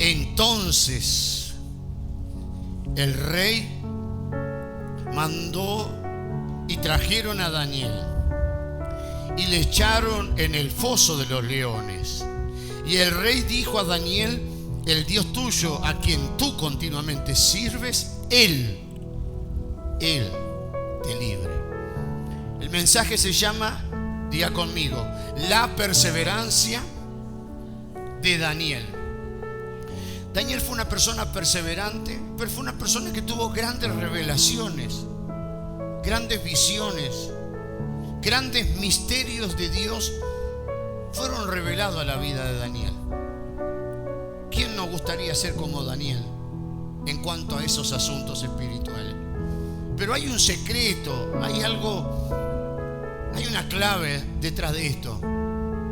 Entonces el rey mandó y trajeron a Daniel y le echaron en el foso de los leones. Y el rey dijo a Daniel: el Dios tuyo, a quien tú continuamente sirves, Él te libre. El mensaje se llama, diga conmigo, la perseverancia de Daniel. Daniel fue una persona perseverante, pero fue una persona que tuvo grandes revelaciones, grandes visiones, grandes misterios de Dios fueron revelados a la vida de Daniel. ¿Quién nos gustaría ser como Daniel en cuanto a esos asuntos espirituales? Pero hay un secreto, hay algo, hay una clave detrás de esto.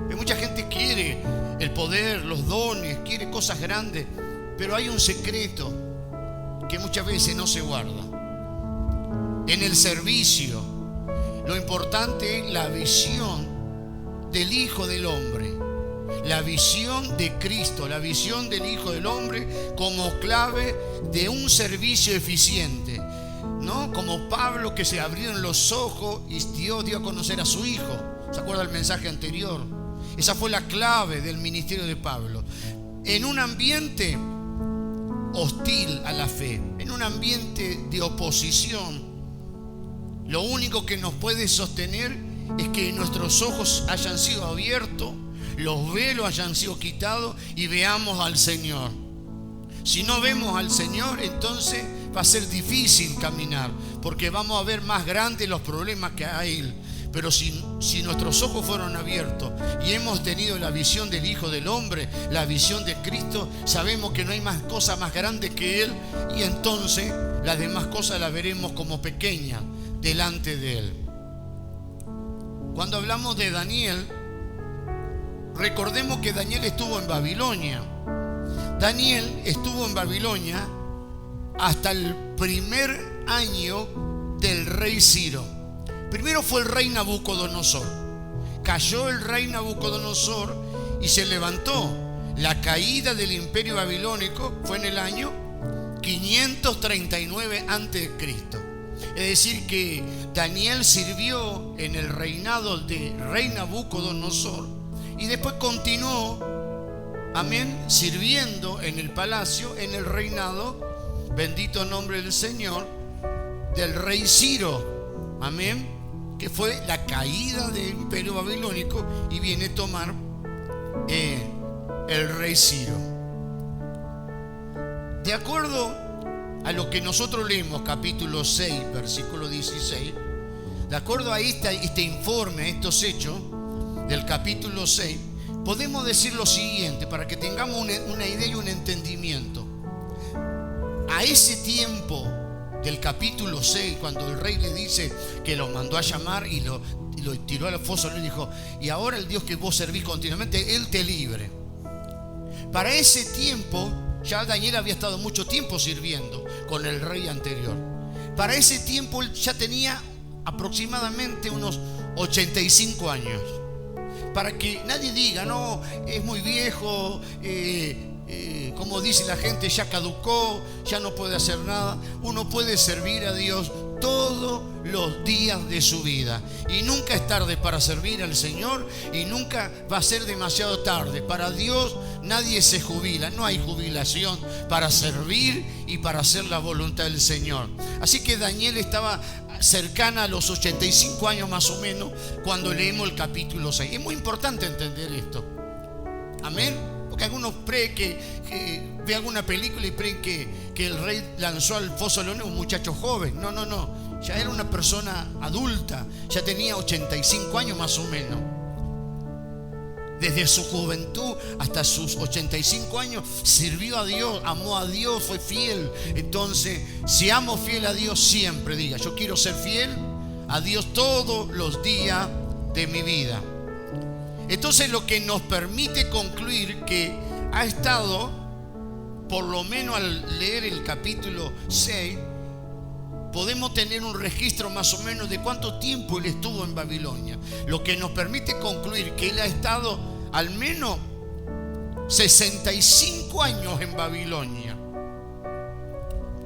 Que mucha gente quiere el poder, los dones, quiere cosas grandes, pero hay un secreto que muchas veces no se guarda. En el servicio, lo importante es la visión del Hijo del Hombre, la visión de Cristo, la visión del Hijo del Hombre como clave de un servicio eficiente, ¿no? Como Pablo, que se abrieron los ojos y Dios dio a conocer a su Hijo. ¿Se acuerda del mensaje anterior? Esa fue la clave del ministerio de Pablo. En un ambiente hostil a la fe, en un ambiente de oposición, lo único que nos puede sostener es que nuestros ojos hayan sido abiertos, los velos hayan sido quitados y veamos al Señor. Si no vemos al Señor, entonces va a ser difícil caminar, porque vamos a ver más grandes los problemas que hay. Pero si nuestros ojos fueron abiertos y hemos tenido la visión del Hijo del Hombre, la visión de Cristo, sabemos que no hay más cosa más grande que Él, y entonces las demás cosas las veremos como pequeñas delante de Él. Cuando hablamos de Daniel, recordemos que Daniel estuvo en Babilonia. Daniel estuvo en Babilonia hasta el primer año del rey Ciro. Primero fue el rey Nabucodonosor. Cayó el rey Nabucodonosor y se levantó. La caída del imperio babilónico fue en el año 539 a.C. Es decir, que Daniel sirvió en el reinado de rey Nabucodonosor y después continuó, amén, sirviendo en el palacio, en el reinado, bendito nombre del Señor, del rey Ciro, amén, que fue la caída del imperio babilónico y viene a tomar el rey Ciro. De acuerdo a lo que nosotros leemos, capítulo 6, versículo 16, de acuerdo a este informe, a estos hechos del capítulo 6, podemos decir lo siguiente para que tengamos una idea y un entendimiento. A ese tiempo del capítulo 6, cuando el rey le dice que lo mandó a llamar y lo tiró al foso, le dijo: y ahora el Dios que vos servís continuamente, Él te libre. Para ese tiempo ya Daniel había estado mucho tiempo sirviendo con el rey anterior. Para ese tiempo él ya tenía aproximadamente unos 85 años. Para que nadie diga: no, es muy viejo, como dice la gente, ya caducó, ya no puede hacer nada. Uno puede servir a Dios todos los días de su vida, y nunca es tarde para servir al Señor, y nunca va a ser demasiado tarde. Para Dios nadie se jubila, no hay jubilación para servir y para hacer la voluntad del Señor. Así que Daniel estaba cercana a los 85 años más o menos cuando leemos el capítulo 6. Es muy importante entender esto, amén, porque algunos creen que ve alguna película y creen que el rey lanzó al foso de leones un muchacho joven. No, ya era una persona adulta, ya tenía 85 años más o menos. Desde su juventud hasta sus 85 años sirvió a Dios, amó a Dios, fue fiel. Entonces, seamos fieles a Dios siempre. Diga: yo quiero ser fiel a Dios todos los días de mi vida. Entonces, lo que nos permite concluir que ha estado, por lo menos al leer el capítulo 6, podemos tener un registro más o menos de cuánto tiempo él estuvo en Babilonia, lo que nos permite concluir que él ha estado al menos 65 5 años en Babilonia,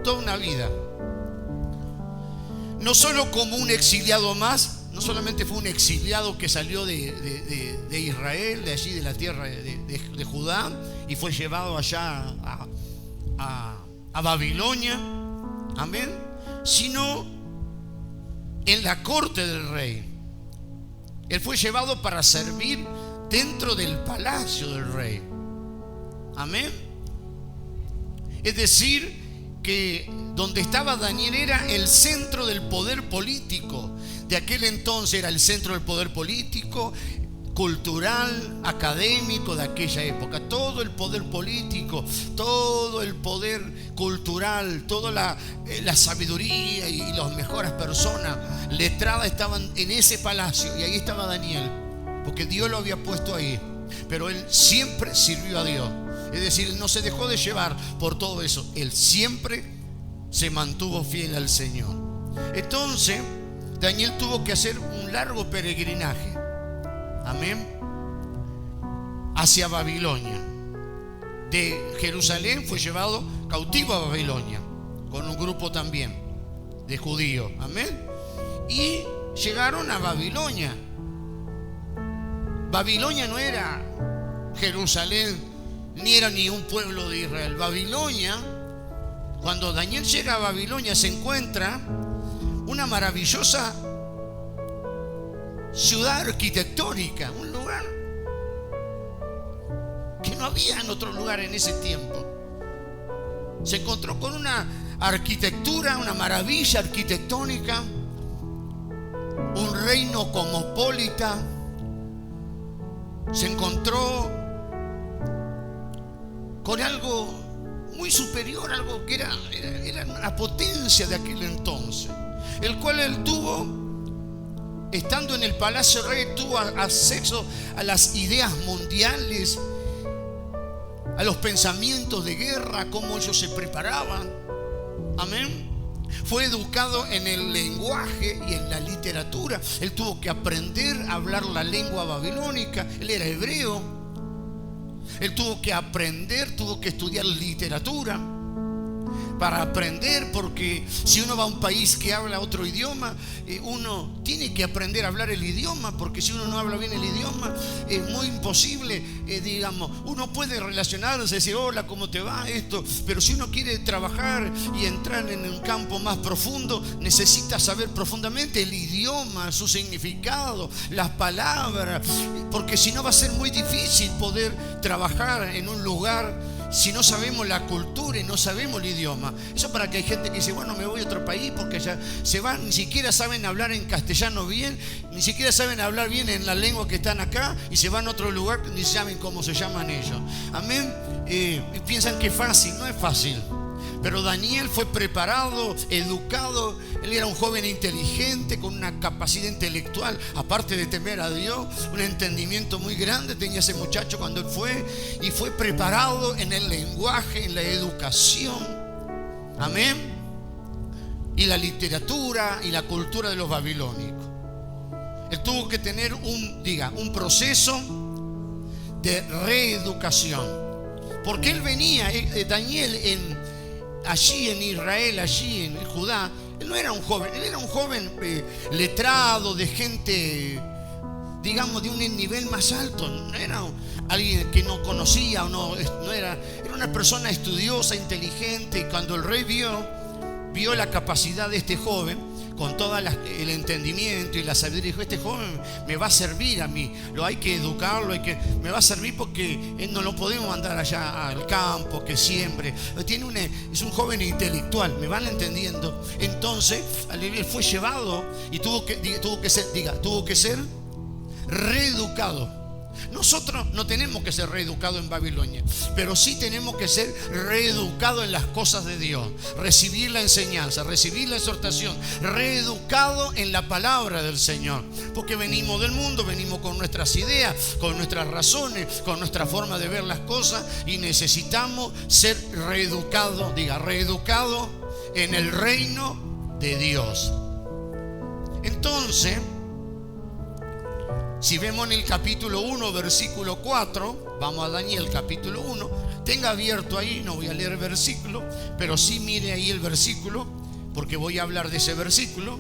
toda una vida. No solo como un exiliado más, no solamente fue un exiliado que salió de Israel, de allí, de la tierra de Judá, y fue llevado allá a Babilonia, amén, sino en la corte del rey. Él fue llevado para servir dentro del palacio del rey, amén. Es decir, que donde estaba Daniel era el centro del poder político de aquel entonces, era el centro del poder político, cultural, académico de aquella época. Todo el poder político, todo el poder cultural, toda la sabiduría y las mejores personas letradas estaban en ese palacio, y ahí estaba Daniel, porque Dios lo había puesto ahí. Pero él siempre sirvió a Dios. Es decir, no se dejó de llevar por todo eso. Él siempre se mantuvo fiel al Señor. Entonces, Daniel tuvo que hacer un largo peregrinaje, amén, hacia Babilonia. De Jerusalén fue llevado cautivo a Babilonia, con un grupo también de judíos, amén. Y llegaron a Babilonia. Babilonia no era Jerusalén, ni era ni un pueblo de Israel. Babilonia, cuando Daniel llega a Babilonia, se encuentra una maravillosa ciudad arquitectónica, un lugar que no había en otro lugar en ese tiempo. Se encontró con una arquitectura, una maravilla arquitectónica, un reino cosmopolita. Se encontró con algo muy superior, algo que era una potencia de aquel entonces, el cual él tuvo, estando en el palacio rey, tuvo acceso a las ideas mundiales, a los pensamientos de guerra, cómo ellos se preparaban, amén. Fue educado en el lenguaje y en la literatura. Él tuvo que aprender a hablar la lengua babilónica. Él era hebreo. Él tuvo que aprender, tuvo que estudiar literatura para aprender, porque si uno va a un país que habla otro idioma, uno tiene que aprender a hablar el idioma, porque si uno no habla bien el idioma, es muy imposible, digamos, uno puede relacionarse, decir hola, ¿cómo te va? Esto, pero si uno quiere trabajar y entrar en un campo más profundo, necesita saber profundamente el idioma, su significado, las palabras, porque si no va a ser muy difícil poder trabajar en un lugar si no sabemos la cultura y no sabemos el idioma. Eso para que hay gente que dice, bueno, me voy a otro país, porque ya se van, ni siquiera saben hablar en castellano bien, ni siquiera saben hablar bien en la lengua que están acá, y se van a otro lugar ni saben cómo se llaman ellos, amén. Piensan que es fácil. No es fácil. Pero Daniel fue preparado, educado. Él era un joven inteligente, con una capacidad intelectual, aparte de temer a Dios, un entendimiento muy grande tenía ese muchacho cuando él fue, y fue preparado en el lenguaje, en la educación, amén, y la literatura y la cultura de los babilónicos. Él tuvo que tener un proceso de reeducación, porque él venía, Daniel, allí en Israel, allí en Judá, él no era un joven, él era un joven letrado, de gente, digamos, de un nivel más alto. No era alguien que no conocía, o no era una persona estudiosa, inteligente. Y cuando el rey vio la capacidad de este joven, con todo el entendimiento y la sabiduría, dijo, este joven me va a servir a mí, hay que educarlo, me va a servir, porque no lo podemos mandar allá al campo que siembre. Es un joven intelectual, ¿me van entendiendo? Entonces él fue llevado y tuvo que ser reeducado. Nosotros no tenemos que ser reeducados en Babilonia, pero sí tenemos que ser reeducados en las cosas de Dios, recibir la enseñanza, recibir la exhortación, reeducado en la palabra del Señor, porque venimos del mundo, venimos con nuestras ideas, con nuestras razones, con nuestra forma de ver las cosas, y necesitamos ser reeducados, reeducados en el reino de Dios. Entonces, si vemos en el capítulo 1, versículo 4, vamos a Daniel capítulo 1, Tenga abierto ahí, no voy a leer el versículo, pero sí mire ahí el versículo, porque voy a hablar de ese versículo.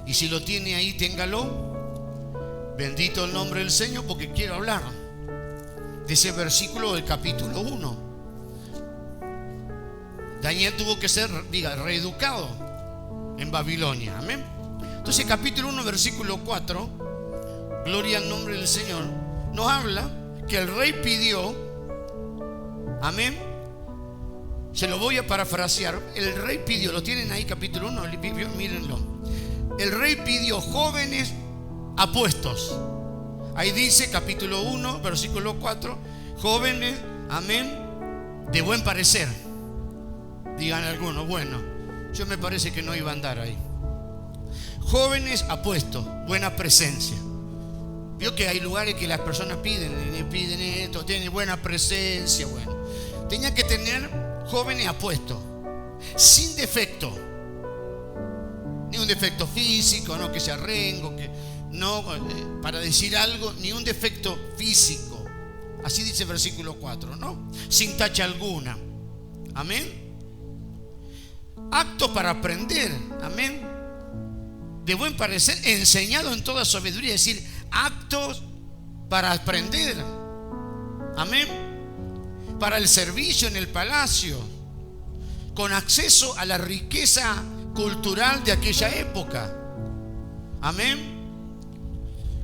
Y si lo tiene ahí, téngalo. Bendito el nombre del Señor, porque quiero hablar de ese versículo del capítulo 1. Daniel tuvo que ser, reeducado en Babilonia. Amén. Entonces, capítulo 1, versículo 4, gloria al nombre del Señor, nos habla que el rey pidió, amén, se lo voy a parafrasear. El rey pidió, lo tienen ahí, capítulo 1, mírenlo. El rey pidió jóvenes apuestos. Ahí dice, capítulo 1, versículo 4, jóvenes, amén, de buen parecer. Digan algunos, bueno, yo me parece que no iba a andar ahí. Jóvenes apuestos, buena presencia. Vio que hay lugares que las personas piden esto, tienen buena presencia. Bueno, tenía que tener jóvenes apuestos, sin defecto, ni un defecto físico, no que sea rengo, que no, para decir algo, ni un defecto físico. Así dice el versículo 4, ¿no? Sin tacha alguna. Amén. Aptos para aprender, amén, de buen parecer, enseñado en toda sabiduría, es decir, aptos para aprender, amén, para el servicio en el palacio, con acceso a la riqueza cultural de aquella época, amén,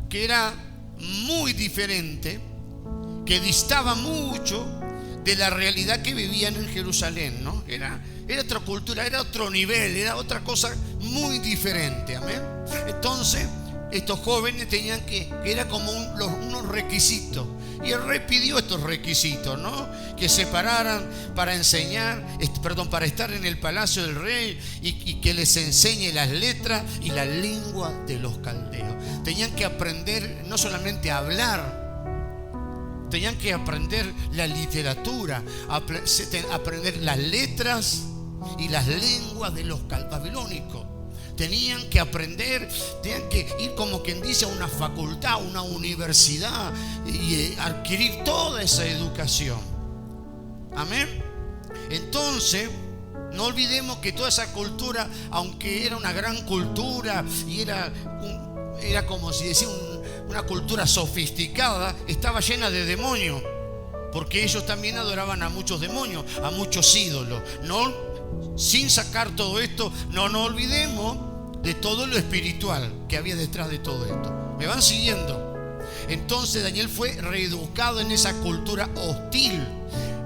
que era muy diferente, que distaba mucho de la realidad que vivían en Jerusalén, ¿no? Era otra cultura, era otro nivel, era otra cosa muy diferente, amén. Entonces, estos jóvenes tenían que era como unos requisitos, y el rey pidió estos requisitos, ¿no? Que se pararan para enseñar, para estar en el palacio del rey y que les enseñe las letras y la lengua de los caldeos. Tenían que aprender no solamente a hablar, tenían que aprender la literatura, aprender las letras y las lenguas de los babilónicos. Tenían que aprender, tenían que ir como quien dice a una facultad, a una universidad y adquirir toda esa educación. Amén. Entonces, no olvidemos que toda esa cultura, aunque era una gran cultura y era como si decía una cultura sofisticada, estaba llena de demonios, porque ellos también adoraban a muchos demonios, a muchos ídolos. No, sin sacar todo esto, no nos olvidemos de todo lo espiritual que había detrás de todo esto. ¿Me van siguiendo? Entonces Daniel fue reeducado en esa cultura hostil.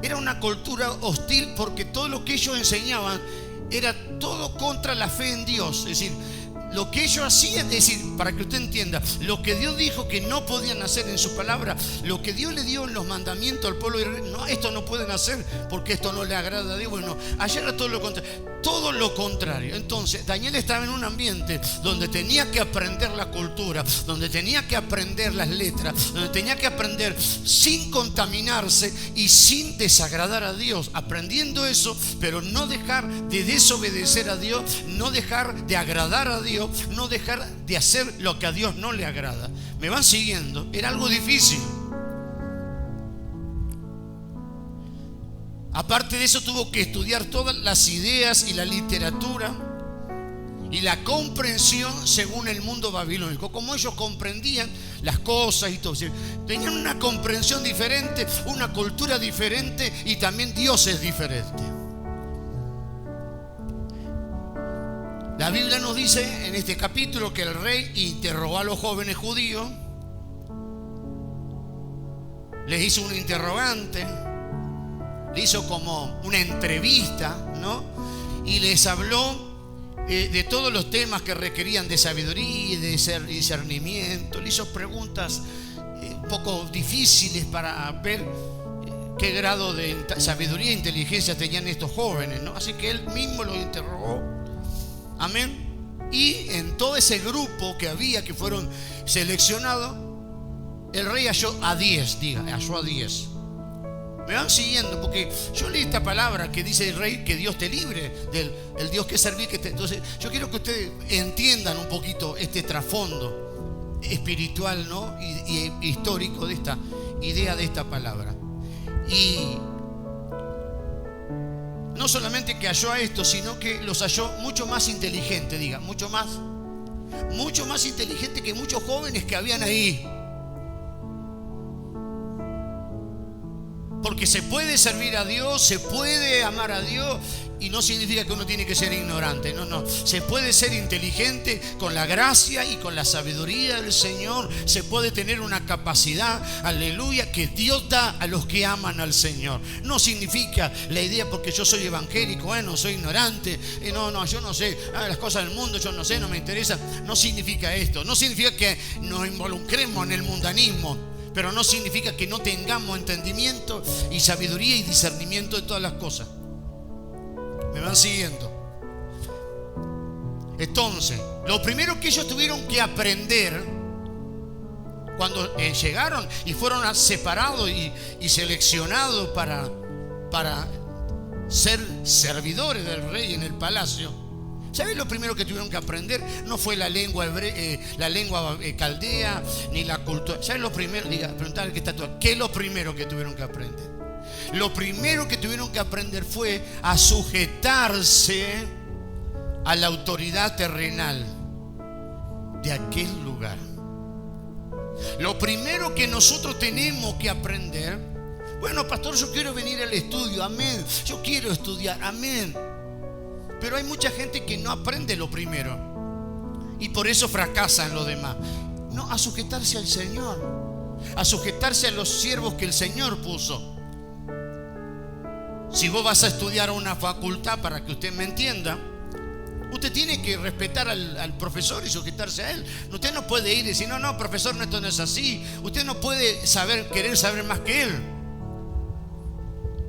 Era una cultura hostil porque todo lo que ellos enseñaban era todo contra la fe en Dios. Es decir, lo que ellos hacían, es decir, para que usted entienda, lo que Dios dijo que no podían hacer en su palabra, lo que Dios le dio en los mandamientos al pueblo de Israel, no, esto no pueden hacer porque esto no le agrada a Dios. Bueno, ayer era todo lo contrario. Todo lo contrario. Entonces Daniel estaba en un ambiente donde tenía que aprender la cultura, donde tenía que aprender las letras, donde tenía que aprender sin contaminarse y sin desagradar a Dios, aprendiendo eso, pero no dejar de desobedecer a Dios, no dejar de agradar a Dios, no dejar de hacer lo que a Dios no le agrada. ¿Me van siguiendo? Era algo difícil. Aparte de eso, tuvo que estudiar todas las ideas y la literatura y la comprensión según el mundo babilónico, como ellos comprendían las cosas y todo. Tenían una comprensión diferente, una cultura diferente y también dioses diferentes. La Biblia nos dice en este capítulo que el rey interrogó a los jóvenes judíos, les hizo un interrogante, le hizo como una entrevista, ¿no? Y les habló de todos los temas que requerían de sabiduría y de discernimiento. Le hizo preguntas un poco difíciles para ver qué grado de sabiduría e inteligencia tenían estos jóvenes, ¿no? Así que él mismo los interrogó. Amén. Y en todo ese grupo que había, que fueron seleccionados, el rey halló a 10, halló a 10. Me van siguiendo, porque yo leí esta palabra que dice el rey, que Dios te libre del Dios que serví. Entonces yo quiero que ustedes entiendan un poquito este trasfondo espiritual, ¿no? y histórico de esta idea de esta palabra. Y no solamente que halló a estos, sino que los halló mucho más inteligentes, diga, mucho más inteligente que muchos jóvenes que habían ahí. Porque se puede servir a Dios, se puede amar a Dios, y no significa que uno tiene que ser ignorante. No. Se puede ser inteligente con la gracia y con la sabiduría del Señor. Se puede tener una capacidad, aleluya, que Dios da a los que aman al Señor. No significa la idea porque yo soy evangélico, bueno, soy ignorante, yo no sé, las cosas del mundo, yo no sé, no me interesa. No significa esto. No significa que nos involucremos en el mundanismo, pero no significa que no tengamos entendimiento y sabiduría y discernimiento de todas las cosas. ¿Me van siguiendo? Entonces, lo primero que ellos tuvieron que aprender cuando llegaron y fueron separados y seleccionados para ser servidores del rey en el palacio, ¿sabes lo primero que tuvieron que aprender? No fue la lengua caldea ni la cultura. ¿Sabes lo primero? Preguntarle que está todo. ¿Qué es lo primero que tuvieron que aprender? Lo primero que tuvieron que aprender fue a sujetarse a la autoridad terrenal de aquel lugar. Lo primero que nosotros tenemos que aprender, bueno, pastor, yo quiero venir al estudio, amén. Yo quiero estudiar, amén. Pero hay mucha gente que no aprende lo primero y por eso fracasa en lo demás. No, a sujetarse al Señor, a sujetarse a los siervos que el Señor puso. Si vos vas a estudiar a una facultad, para que usted me entienda, usted tiene que respetar al profesor y sujetarse a él. Usted no puede ir y decir, no, profesor, esto no es así. Usted no puede querer saber más que él,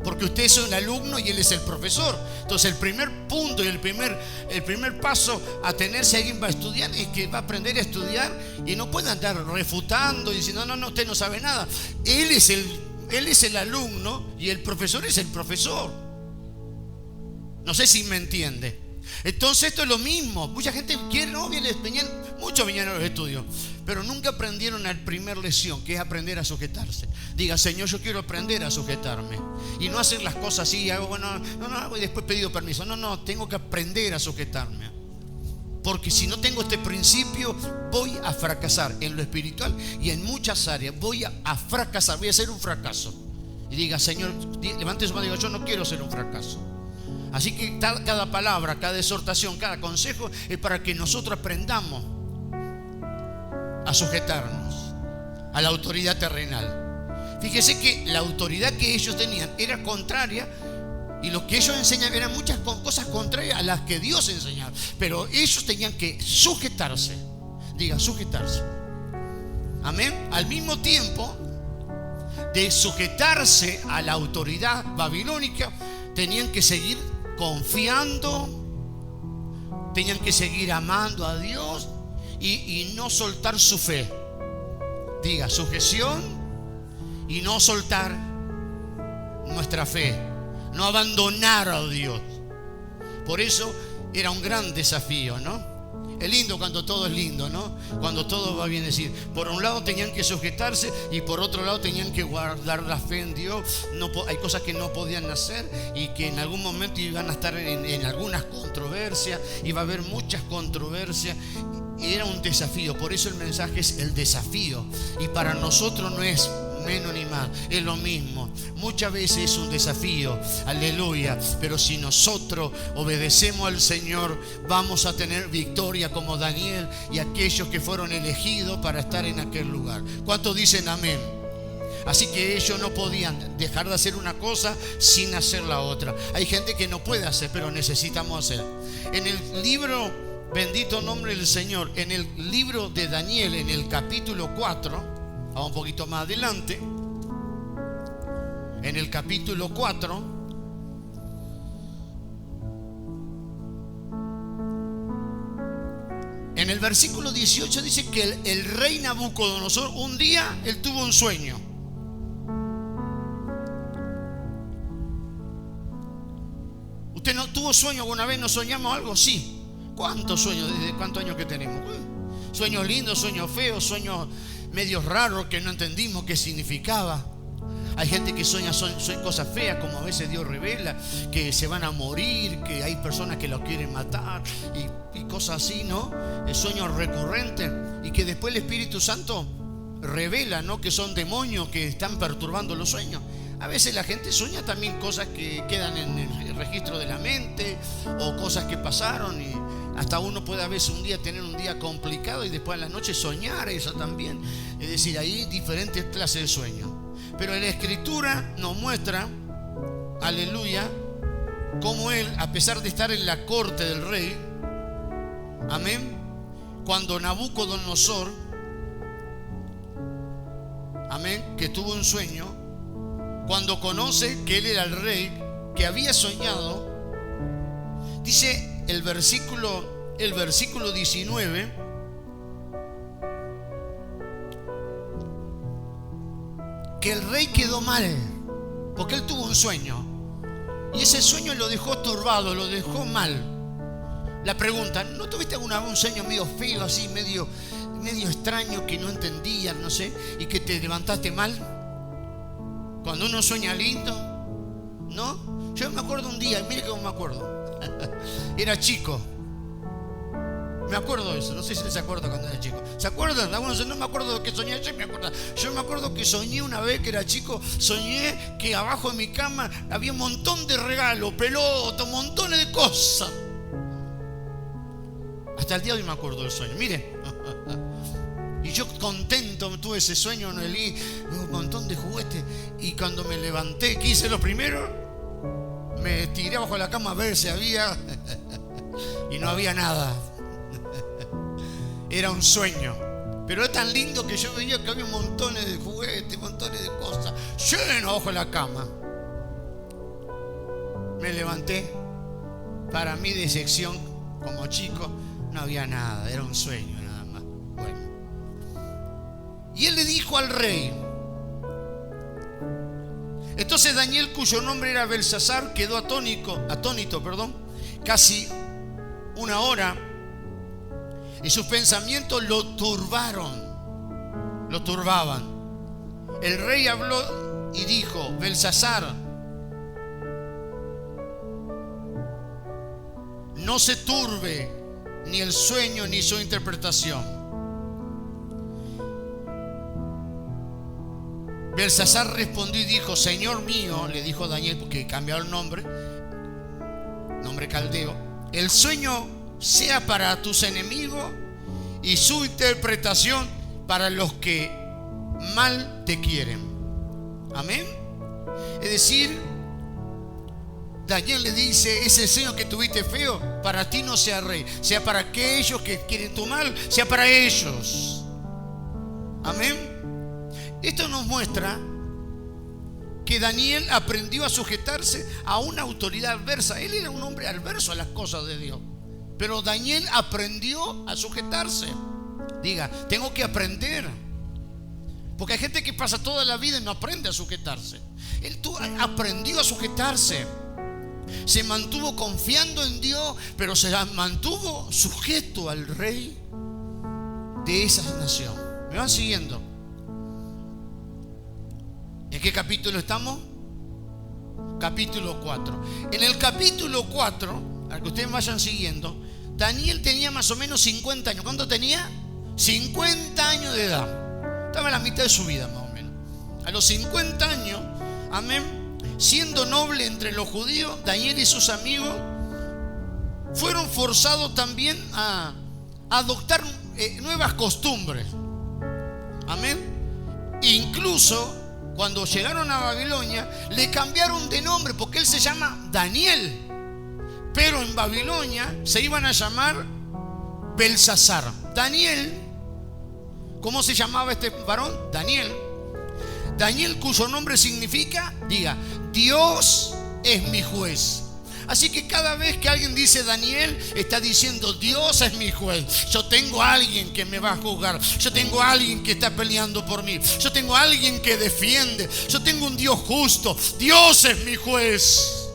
porque usted es un alumno y él es el profesor. Entonces el primer punto y el primer paso a tenerse alguien para estudiar es que va a aprender a estudiar y no puede andar refutando y diciendo, no, usted no sabe nada. Él es el alumno y el profesor es el profesor. No sé si me entiende. Entonces esto es lo mismo. Mucha gente quiere, muchos vinieron a los estudios, pero nunca aprendieron la primera lección, que es aprender a sujetarse. Diga, Señor, yo quiero aprender a sujetarme y no hacer las cosas así, hago y después pedido permiso. No, tengo que aprender a sujetarme, porque si no tengo este principio voy a fracasar en lo espiritual y en muchas áreas. Voy a fracasar, voy a ser un fracaso. Y diga, Señor, levante su mano y diga, yo no quiero ser un fracaso. Así que cada palabra, cada exhortación, cada consejo es para que nosotros aprendamos a sujetarnos a la autoridad terrenal. Fíjese que la autoridad que ellos tenían era contraria, y lo que ellos enseñaban eran muchas cosas contrarias a las que Dios enseñaba, pero ellos tenían que sujetarse. Diga, sujetarse. Amén. Al mismo tiempo de sujetarse a la autoridad babilónica, tenían que seguir confiando, tenían que seguir amando a Dios y no soltar su fe. Diga, sujeción y no soltar nuestra fe, no abandonar a Dios. Por eso era un gran desafío, ¿no? Es lindo cuando todo es lindo, ¿no? Cuando todo va bien, decir, por un lado tenían que sujetarse y por otro lado tenían que guardar la fe en Dios. Hay cosas que no podían hacer y que en algún momento iban a estar en algunas controversias, iba a haber muchas controversias. Era un desafío, por eso el mensaje es el desafío, y para nosotros no es menos ni más, es lo mismo. Muchas veces es un desafío, aleluya, pero si nosotros obedecemos al Señor, vamos a tener victoria como Daniel y aquellos que fueron elegidos para estar en aquel lugar. ¿Cuántos dicen amén? Así que ellos no podían dejar de hacer una cosa sin hacer la otra. Hay gente que no puede hacer, pero necesitamos hacer. En el libro, bendito nombre del Señor, en el libro de Daniel, en el capítulo 4, vamos un poquito más adelante. En el capítulo 4, en el versículo 18 dice que el rey Nabucodonosor, un día él tuvo un sueño. ¿Usted no tuvo sueño alguna vez? ¿No soñamos algo? Sí. ¿Cuántos sueños? ¿Desde cuántos años que tenemos? Sueños lindos, sueños feos, sueños medios raros que no entendimos qué significaba. Hay gente que sueña cosas feas, como a veces Dios revela, que se van a morir, que hay personas que lo quieren matar y cosas así, ¿no? Sueños recurrentes, y que después el Espíritu Santo revela, ¿no?, que son demonios que están perturbando los sueños. A veces la gente sueña también cosas que quedan en el registro de la mente, o cosas que pasaron, y hasta uno puede a veces un día tener un día complicado y después en la noche soñar eso también. Es decir, hay diferentes clases de sueños. Pero la Escritura nos muestra, aleluya, cómo él, a pesar de estar en la corte del rey, amén, cuando Nabucodonosor, amén, que tuvo un sueño, cuando conoce que él era el rey, que había soñado, dice el versículo 19, que el rey quedó mal, porque él tuvo un sueño, y ese sueño lo dejó turbado, lo dejó mal. La pregunta, ¿no tuviste alguna vez un sueño medio feo, así, medio extraño, que no entendías, no sé, y que te levantaste mal? Cuando uno sueña lindo, ¿no? Yo me acuerdo un día, mire cómo me acuerdo. Era chico. Me acuerdo de eso, no sé si se acuerdan cuando era chico. ¿Se acuerdan? Algunos no me acuerdo de que soñé, yo me acuerdo que soñé una vez que era chico, soñé que abajo de mi cama había un montón de regalos, pelotas, montones de cosas. Hasta el día de hoy me acuerdo del sueño, mire. Y yo contento tuve ese sueño, Noelí, un montón de juguetes. Y cuando me levanté, ¿qué hice lo primero? Me tiré abajo de la cama a ver si había. Y no había nada. Era un sueño. Pero es tan lindo que yo veía que había montones de juguetes, montones de cosas, lleno abajo de la cama. Me levanté. Para mi decepción, como chico, no había nada. Era un sueño nada más. Bueno. Y él le dijo al rey. Entonces Daniel, cuyo nombre era Belsasar, quedó atónito, casi una hora, y sus pensamientos lo turbaban. El rey habló y dijo: Belsasar, no se turbe ni el sueño ni su interpretación. Belsasar respondió y dijo: Señor mío, le dijo Daniel, porque cambiaron el nombre caldeo, el sueño sea para tus enemigos y su interpretación para los que mal te quieren. Amén. Es decir, Daniel le dice: ese sueño que tuviste feo, para ti no sea rey, sea para aquellos que quieren tu mal, sea para ellos. Amén. Esto nos muestra que Daniel aprendió a sujetarse a una autoridad adversa. Él era un hombre adverso a las cosas de Dios, pero Daniel aprendió a sujetarse. Diga, tengo que aprender. Porque hay gente que pasa toda la vida y no aprende a sujetarse. Él aprendió a sujetarse. Se mantuvo confiando en Dios, pero se mantuvo sujeto al rey de esa nación. ¿Me van siguiendo? ¿En qué capítulo estamos? Capítulo 4. En el capítulo 4, al que ustedes vayan siguiendo, Daniel tenía más o menos 50 años. ¿Cuánto tenía? 50 años de edad. Estaba en la mitad de su vida más o menos. A los 50 años, amén, siendo noble entre los judíos, Daniel y sus amigos fueron forzados también a adoptar nuevas costumbres. Amén. Incluso cuando llegaron a Babilonia, le cambiaron de nombre, porque él se llama Daniel, pero en Babilonia se iban a llamar Belsasar. Daniel, ¿cómo se llamaba este varón? Daniel, cuyo nombre significa, diga, Dios es mi juez. Así que cada vez que alguien dice Daniel, está diciendo: Dios es mi juez. Yo tengo a alguien que me va a juzgar. Yo tengo a alguien que está peleando por mí. Yo tengo a alguien que defiende. Yo tengo un Dios justo. Dios es mi juez.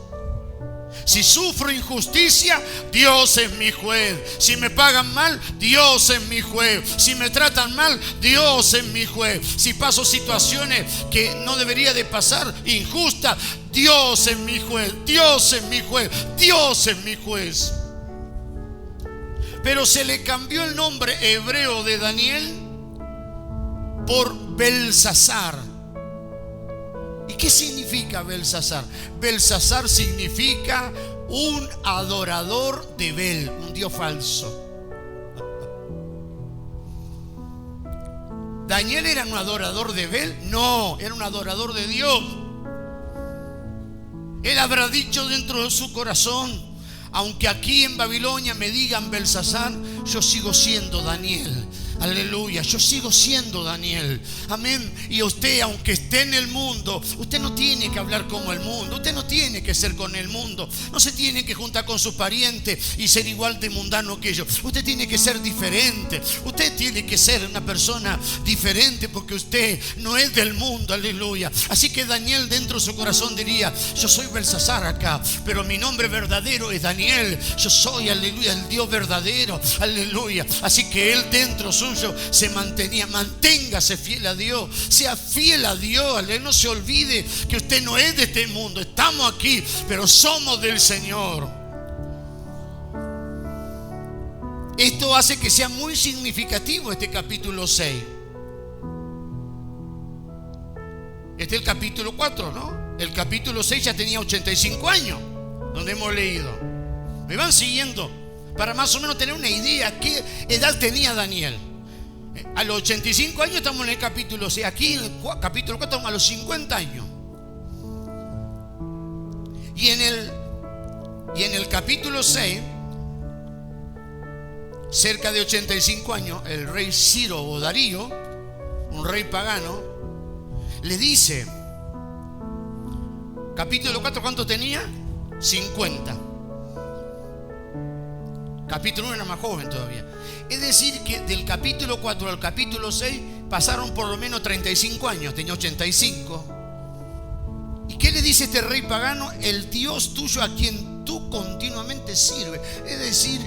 Si sufro injusticia, Dios es mi juez. Si me pagan mal, Dios es mi juez. Si me tratan mal, Dios es mi juez. Si paso situaciones que no debería de pasar, injustas, Dios es mi juez. Dios es mi juez. Dios es mi juez. Pero se le cambió el nombre hebreo de Daniel por Belsasar. ¿Y qué significa Belsasar? Belsasar significa un adorador de Bel, un dios falso. ¿Daniel era un adorador de Bel? No, era un adorador de Dios. Él habrá dicho dentro de su corazón: aunque aquí en Babilonia me digan Belsasar, yo sigo siendo Daniel. Aleluya, yo sigo siendo Daniel. Amén. Y usted, aunque esté en el mundo, usted no tiene que hablar como el mundo. Usted no tiene que ser con el mundo. No se tiene que juntar con sus parientes y ser igual de mundano que ellos. Usted tiene que ser diferente. Usted tiene que ser una persona diferente, porque usted no es del mundo. Aleluya. Así que Daniel dentro de su corazón diría: yo soy Belsasar acá, pero mi nombre verdadero es Daniel. Yo soy, aleluya, el Dios verdadero. Aleluya. Así que él dentro suyo se mantenía. Manténgase fiel a Dios, sea fiel a Dios. No se olvide que usted no es de este mundo. Estamos aquí, pero somos del Señor. Esto hace que sea muy significativo este capítulo 6. Este es el capítulo 4, ¿no? El capítulo 6 ya tenía 85 años, donde hemos leído. ¿Me van siguiendo? Para más o menos tener una idea qué edad tenía Daniel. A los 85 años estamos en el capítulo 6. Aquí en el capítulo 4 estamos a los 50 años. Y en el capítulo 6, cerca de 85 años, el rey Ciro o Darío, un rey pagano, le dice, capítulo 4, ¿cuánto tenía? 50. Capítulo 1 era más joven todavía. Es decir, que del capítulo 4 al capítulo 6 pasaron por lo menos 35 años. Tenía 85. ¿Y qué le dice este rey pagano? El Dios tuyo a quien tú continuamente sirves. Es decir,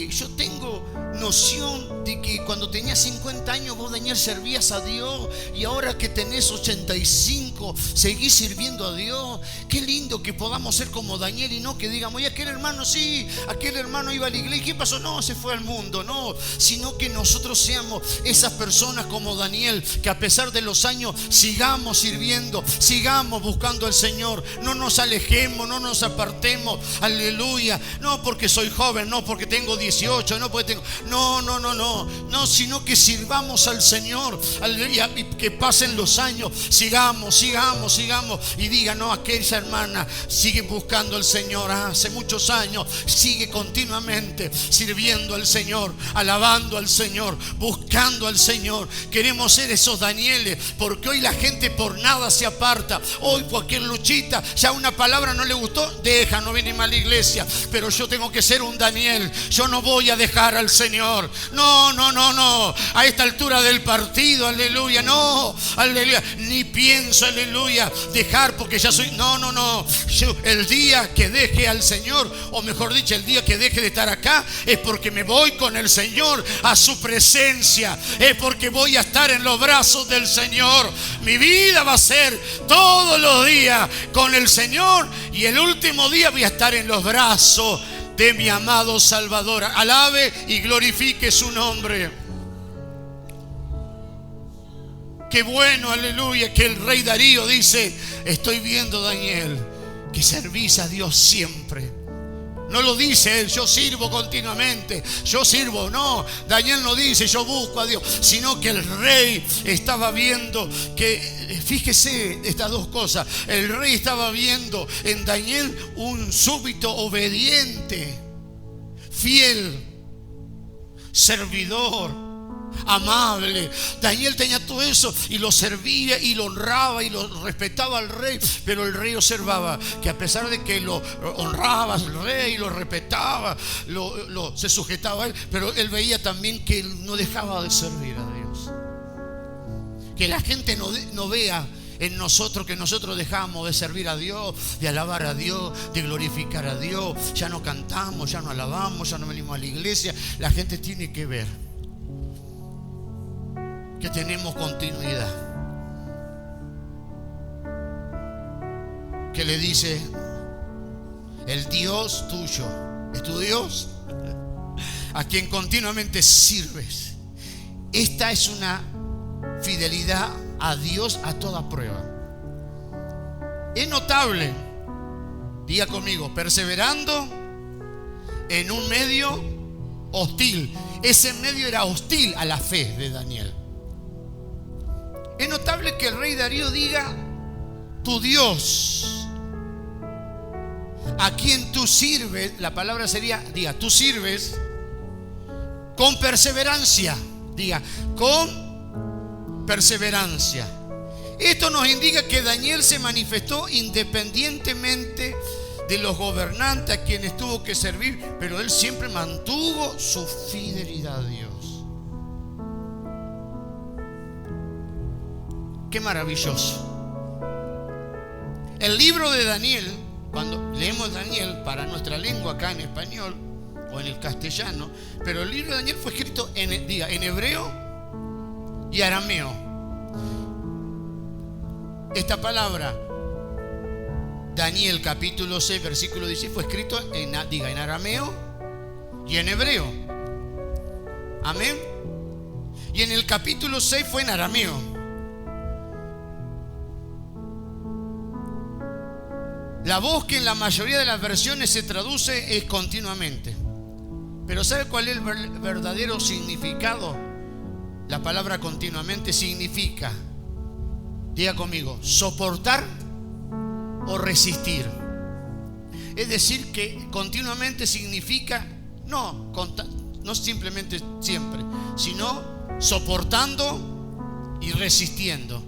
yo tengo noción de que cuando tenías 50 años vos, Daniel, servías a Dios, y ahora que tenés 85 seguís sirviendo a Dios. Qué lindo que podamos ser como Daniel, y no que digamos: y aquel hermano, sí, aquel hermano iba a la iglesia, ¿qué pasó? No, se fue al mundo. No, sino que nosotros seamos esas personas como Daniel, que a pesar de los años sigamos sirviendo, sigamos buscando al Señor, no nos alejemos, no nos apartemos. Aleluya. No porque soy joven, no porque tengo 18, no porque tengo... No, sino que sirvamos al Señor. Aleluya. Y que pasen los años, sigamos y diga: no, aquella hermana sigue buscando al Señor hace muchos años, sigue continuamente sirviendo al Señor, alabando al Señor, buscando al Señor. Queremos ser esos Danieles, porque hoy la gente por nada se aparta. Hoy cualquier luchita, ya una palabra no le gustó, deja, no viene más a la iglesia. Pero yo tengo que ser un Daniel. Yo no voy a dejar al Señor. No, a esta altura del partido, aleluya, no, aleluya, ni pienso, aleluya, dejar porque ya soy, no, yo el día que deje al Señor, o mejor dicho, el día que deje de estar acá, es porque me voy con el Señor a su presencia, es porque voy a estar en los brazos del Señor. Mi vida va a ser todos los días con el Señor, y el último día voy a estar en los brazos de mi amado Salvador. Alabe y glorifique su nombre. Qué bueno, aleluya, que el rey Darío dice: estoy viendo, Daniel, que servís a Dios siempre. No lo dice él: yo sirvo continuamente, yo sirvo. No, Daniel no dice: yo busco a Dios, sino que el rey estaba viendo que, fíjese estas dos cosas, el rey estaba viendo en Daniel un súbdito obediente, fiel, servidor, amable. Daniel tenía todo eso y lo servía y lo honraba y lo respetaba al rey. Pero el rey observaba que a pesar de que lo honraba al rey, lo respetaba, se sujetaba a él, pero él veía también que él no dejaba de servir a Dios. Que la gente no vea en nosotros, que nosotros dejamos de servir a Dios, de alabar a Dios, de glorificar a Dios. Ya no cantamos, ya no alabamos, ya no venimos a la iglesia. La gente tiene que ver que tenemos continuidad. Que le dice: el Dios tuyo es tu Dios, a quien continuamente sirves. Esta es una fidelidad a Dios a toda prueba. Es notable, diga conmigo, perseverando en un medio hostil. Ese medio era hostil a la fe de Daniel. Es notable que el rey Darío diga: tu Dios, a quien tú sirves. La palabra sería, diga, tú sirves con perseverancia. Diga, con perseverancia. Esto nos indica que Daniel se manifestó independientemente de los gobernantes a quienes tuvo que servir, pero él siempre mantuvo su fidelidad a Dios. Qué maravilloso. El libro de Daniel, cuando leemos Daniel para nuestra lengua acá en español o en el castellano, pero el libro de Daniel fue escrito en hebreo y arameo. Esta palabra, Daniel capítulo 6, versículo 16, fue escrito en arameo y en hebreo. Amén. Y en el capítulo 6 fue en arameo. La voz que en la mayoría de las versiones se traduce es continuamente. Pero ¿sabe cuál es el verdadero significado? La palabra continuamente significa, diga conmigo, soportar o resistir. Es decir, que continuamente significa no simplemente siempre, sino soportando y resistiendo.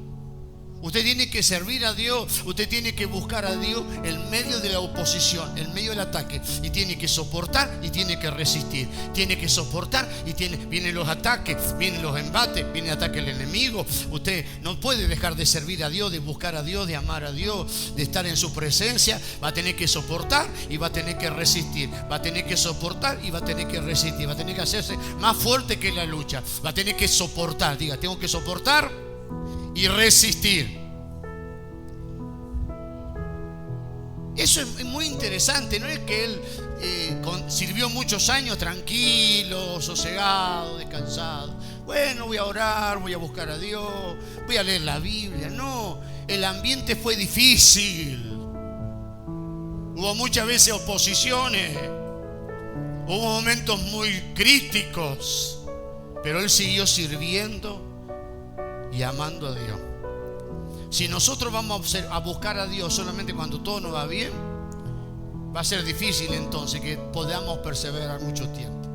Usted tiene que servir a Dios, usted tiene que buscar a Dios en medio de la oposición, en medio del ataque, y tiene que soportar y tiene que resistir. Tiene que soportar y vienen los ataques, vienen los embates, viene el ataque del enemigo. Usted no puede dejar de servir a Dios, de buscar a Dios, de amar a Dios, de estar en su presencia. Va a tener que soportar y va a tener que resistir. Va a tener que soportar y va a tener que resistir. Va a tener que hacerse más fuerte que la lucha. Va a tener que soportar. Diga, tengo que soportar y resistir. Eso es muy interesante. No es que él sirvió muchos años tranquilo, sosegado, descansado. Bueno, voy a orar, voy a buscar a Dios, voy a leer la Biblia. No, el ambiente fue difícil. Hubo muchas veces oposiciones, hubo momentos muy críticos, pero él siguió sirviendo y amando a Dios. Si nosotros vamos a buscar a Dios solamente cuando todo nos va bien, va a ser difícil entonces que podamos perseverar mucho tiempo.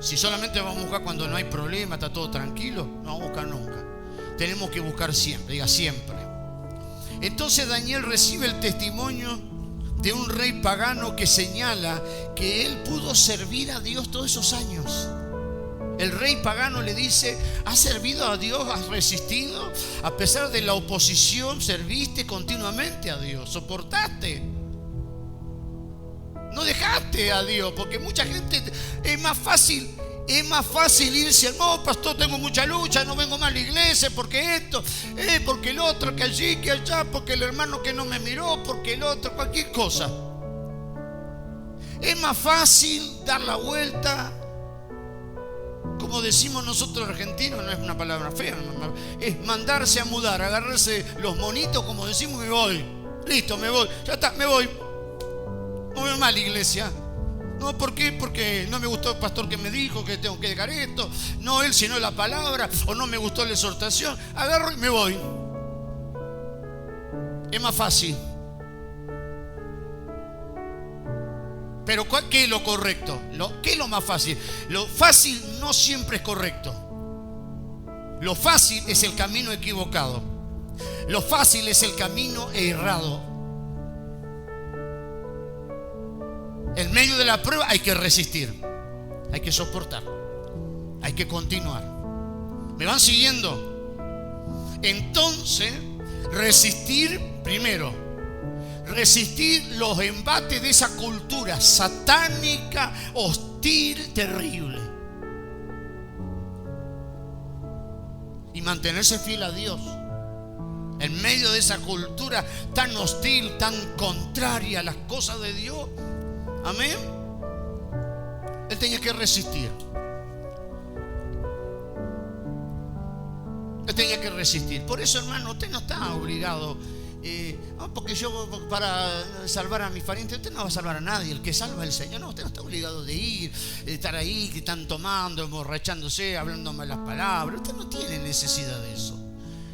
Si solamente vamos a buscar cuando no hay problema, está todo tranquilo, no vamos a buscar nunca. Tenemos que buscar siempre, diga siempre. Entonces Daniel recibe el testimonio de un rey pagano que señala que él pudo servir a Dios todos esos años. El rey pagano le dice: ¿has servido a Dios? ¿Has resistido? A pesar de la oposición, serviste continuamente a Dios, soportaste. No dejaste a Dios, porque mucha gente es más fácil irse. No, pastor, tengo mucha lucha, no vengo más a la iglesia, porque esto, porque el otro, que allí, que allá, porque el hermano que no me miró, porque el otro, cualquier cosa. Es más fácil dar la vuelta. Como decimos nosotros argentinos, no es una palabra fea, es mandarse a mudar, agarrarse los monitos, como decimos, y me voy. Listo, me voy, ya está, me voy. No voy más a la iglesia. No, ¿por qué? Porque no me gustó el pastor que me dijo que tengo que dejar esto. No él, sino la palabra. O no me gustó la exhortación. Agarro y me voy. Es más fácil. Pero ¿qué es lo correcto? ¿Qué es lo más fácil? Lo fácil no siempre es correcto. Lo fácil es el camino equivocado. Lo fácil es el camino errado. En medio de la prueba hay que resistir, hay que soportar, hay que continuar. ¿Me van siguiendo? Entonces, resistir los embates de esa cultura satánica, hostil, terrible. Y mantenerse fiel a Dios en medio de esa cultura tan hostil, tan contraria a las cosas de Dios. Amén. Él tenía que resistir. Él tenía que resistir. Por eso, hermano, usted no está obligado. Porque yo, para salvar a mis parientes, usted no va a salvar a nadie. El que salva es el Señor. No, usted no está obligado de ir, de estar ahí, que están tomando, emborrachándose, hablando malas palabras. Usted no tiene necesidad de eso.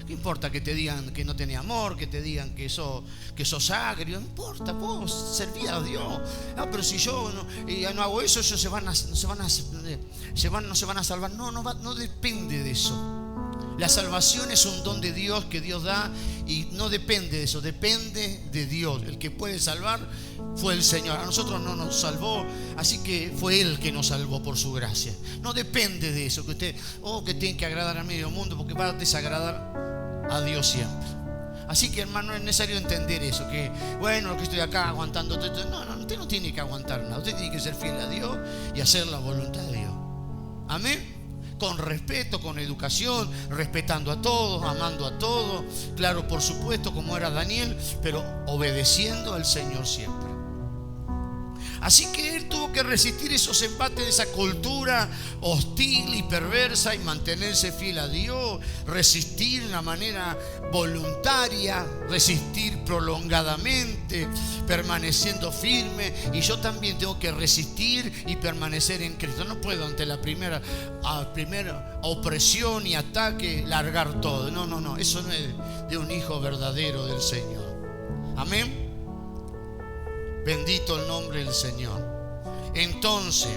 ¿Qué importa que te digan que no tenés amor, que te digan que sos agrio? No importa, vos serví a Dios. Pero si yo no hago eso, ellos no se van a salvar. No depende de eso. La salvación es un don de Dios que Dios da y no depende de eso, depende de Dios. El que puede salvar fue el Señor. A nosotros no nos salvó, así que fue Él que nos salvó por su gracia. No depende de eso, que usted, que tiene que agradar a medio mundo, porque va a desagradar a Dios siempre. Así que, hermano, es necesario entender eso, que bueno, que estoy acá aguantando todo. No, usted no tiene que aguantar nada. Usted tiene que ser fiel a Dios y hacer la voluntad de Dios. Amén. Con respeto, con educación, respetando a todos, amando a todos. Claro, por supuesto, como era Daniel, pero obedeciendo al Señor siempre. Así que él tuvo que resistir esos embates de esa cultura hostil y perversa y mantenerse fiel a Dios, resistir de una manera voluntaria, resistir prolongadamente, permaneciendo firme. Y yo también tengo que resistir y permanecer en Cristo. No puedo ante la primera opresión y ataque largar todo. No, eso no es de un hijo verdadero del Señor. Amén. Bendito el nombre del Señor. Entonces,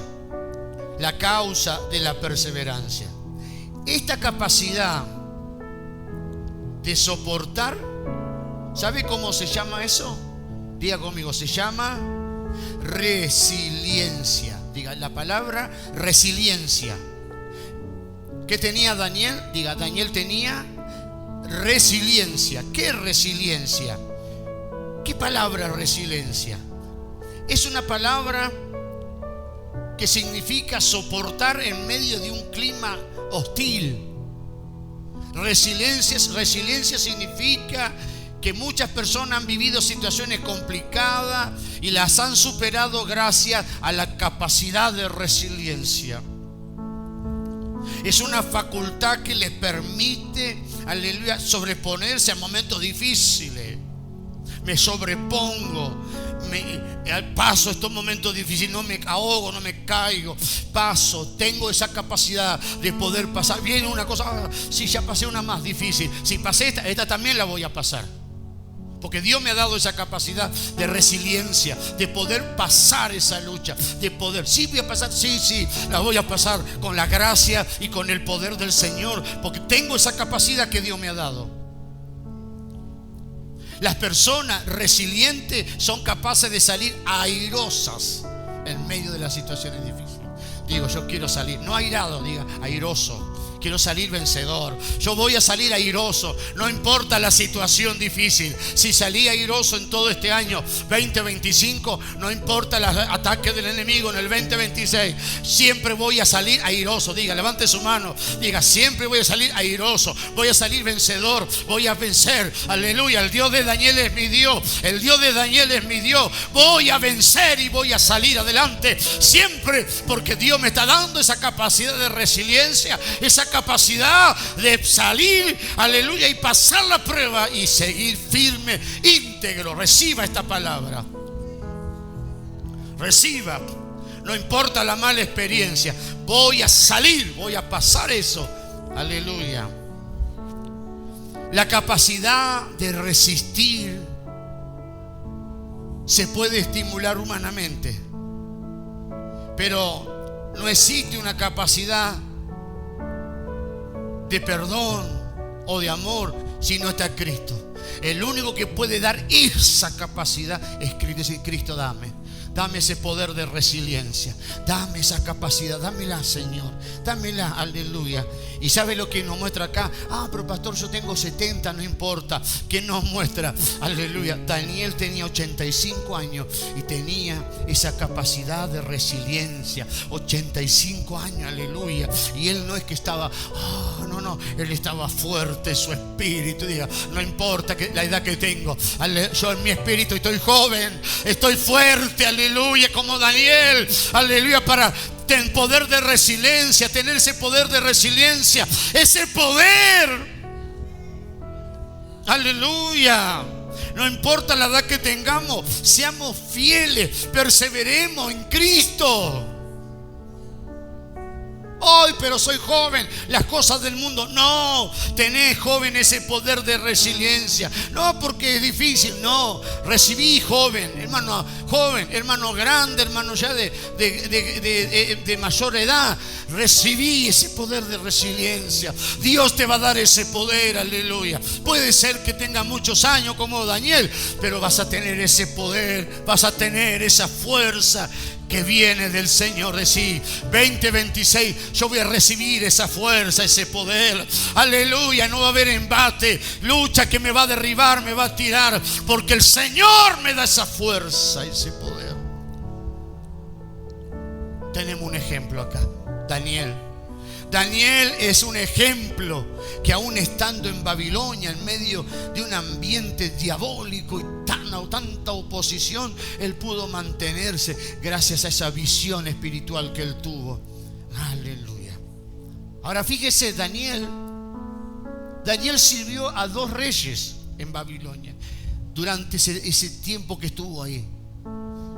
la causa de la perseverancia. Esta capacidad de soportar, ¿sabe cómo se llama eso? Diga conmigo, se llama resiliencia. Diga la palabra resiliencia. ¿Qué tenía Daniel? Diga, Daniel tenía resiliencia. ¿Qué es resiliencia? ¿Qué palabra resiliencia? Es una palabra que significa soportar en medio de un clima hostil. Resiliencia significa que muchas personas han vivido situaciones complicadas y las han superado gracias a la capacidad de resiliencia. Es una facultad que les permite, aleluya, sobreponerse a momentos difíciles. Me sobrepongo, paso estos momentos difíciles, no me ahogo, no me caigo, paso, tengo esa capacidad de poder pasar. Viene una cosa, si ya pasé una más difícil, si pasé esta también la voy a pasar, porque Dios me ha dado esa capacidad de resiliencia, de poder pasar esa lucha, de poder, sí voy a pasar, sí, la voy a pasar con la gracia y con el poder del Señor, porque tengo esa capacidad que Dios me ha dado. Las personas resilientes son capaces de salir airosas en medio de las situaciones difíciles. Digo, yo quiero salir, no airado, diga airoso. Quiero salir vencedor. Yo voy a salir airoso. No importa la situación difícil. Si salí airoso en todo este año 2025, no importa los ataques del enemigo en el 2026. Siempre voy a salir airoso. Diga, levante su mano. Diga, siempre voy a salir airoso. Voy a salir vencedor. Voy a vencer. Aleluya. El Dios de Daniel es mi Dios. El Dios de Daniel es mi Dios. Voy a vencer y voy a salir adelante. Siempre, porque Dios me está dando esa capacidad de resiliencia, esa capacidad de salir, aleluya, y pasar la prueba y seguir firme, íntegro. Reciba esta palabra. Reciba. No importa la mala experiencia. Voy a salir, voy a pasar eso. Aleluya. La capacidad de resistir se puede estimular humanamente, pero no existe una capacidad de perdón o de amor si no está Cristo. El único que puede dar esa capacidad es Cristo. Cristo, dame Dame ese poder de resiliencia. Dame esa capacidad. Dámela, Señor. Dámela, aleluya. ¿Y sabe lo que nos muestra acá? Pero pastor, yo tengo 70, no importa. ¿Qué nos muestra? Aleluya. Daniel tenía 85 años y tenía esa capacidad de resiliencia. 85 años, aleluya. Y él no es que estaba, no. Él estaba fuerte, su espíritu. Diga, no importa la edad que tengo. Yo en mi espíritu estoy joven, estoy fuerte, aleluya, como Daniel, aleluya, para tener poder de resiliencia, tener ese poder de resiliencia, ese poder, aleluya. No importa la edad que tengamos, seamos fieles, perseveremos en Cristo. Hoy, pero soy joven, las cosas del mundo. No, tenés, joven, ese poder de resiliencia. No porque es difícil, no. Recibí, joven, hermano grande, hermano ya de mayor edad. Recibí ese poder de resiliencia. Dios te va a dar ese poder, aleluya. Puede ser que tenga muchos años como Daniel, pero vas a tener ese poder, vas a tener esa fuerza que viene del Señor. Decir 2026, yo voy a recibir esa fuerza, ese poder, aleluya. No va a haber embate, lucha que me va a derribar, me va a tirar, porque el Señor me da esa fuerza, ese poder. Tenemos un ejemplo acá, Daniel es un ejemplo que aún estando en Babilonia, en medio de un ambiente diabólico y tanta oposición, él pudo mantenerse gracias a esa visión espiritual que él tuvo. Aleluya. Ahora fíjese, Daniel sirvió a 2 reyes en Babilonia durante ese tiempo que estuvo ahí.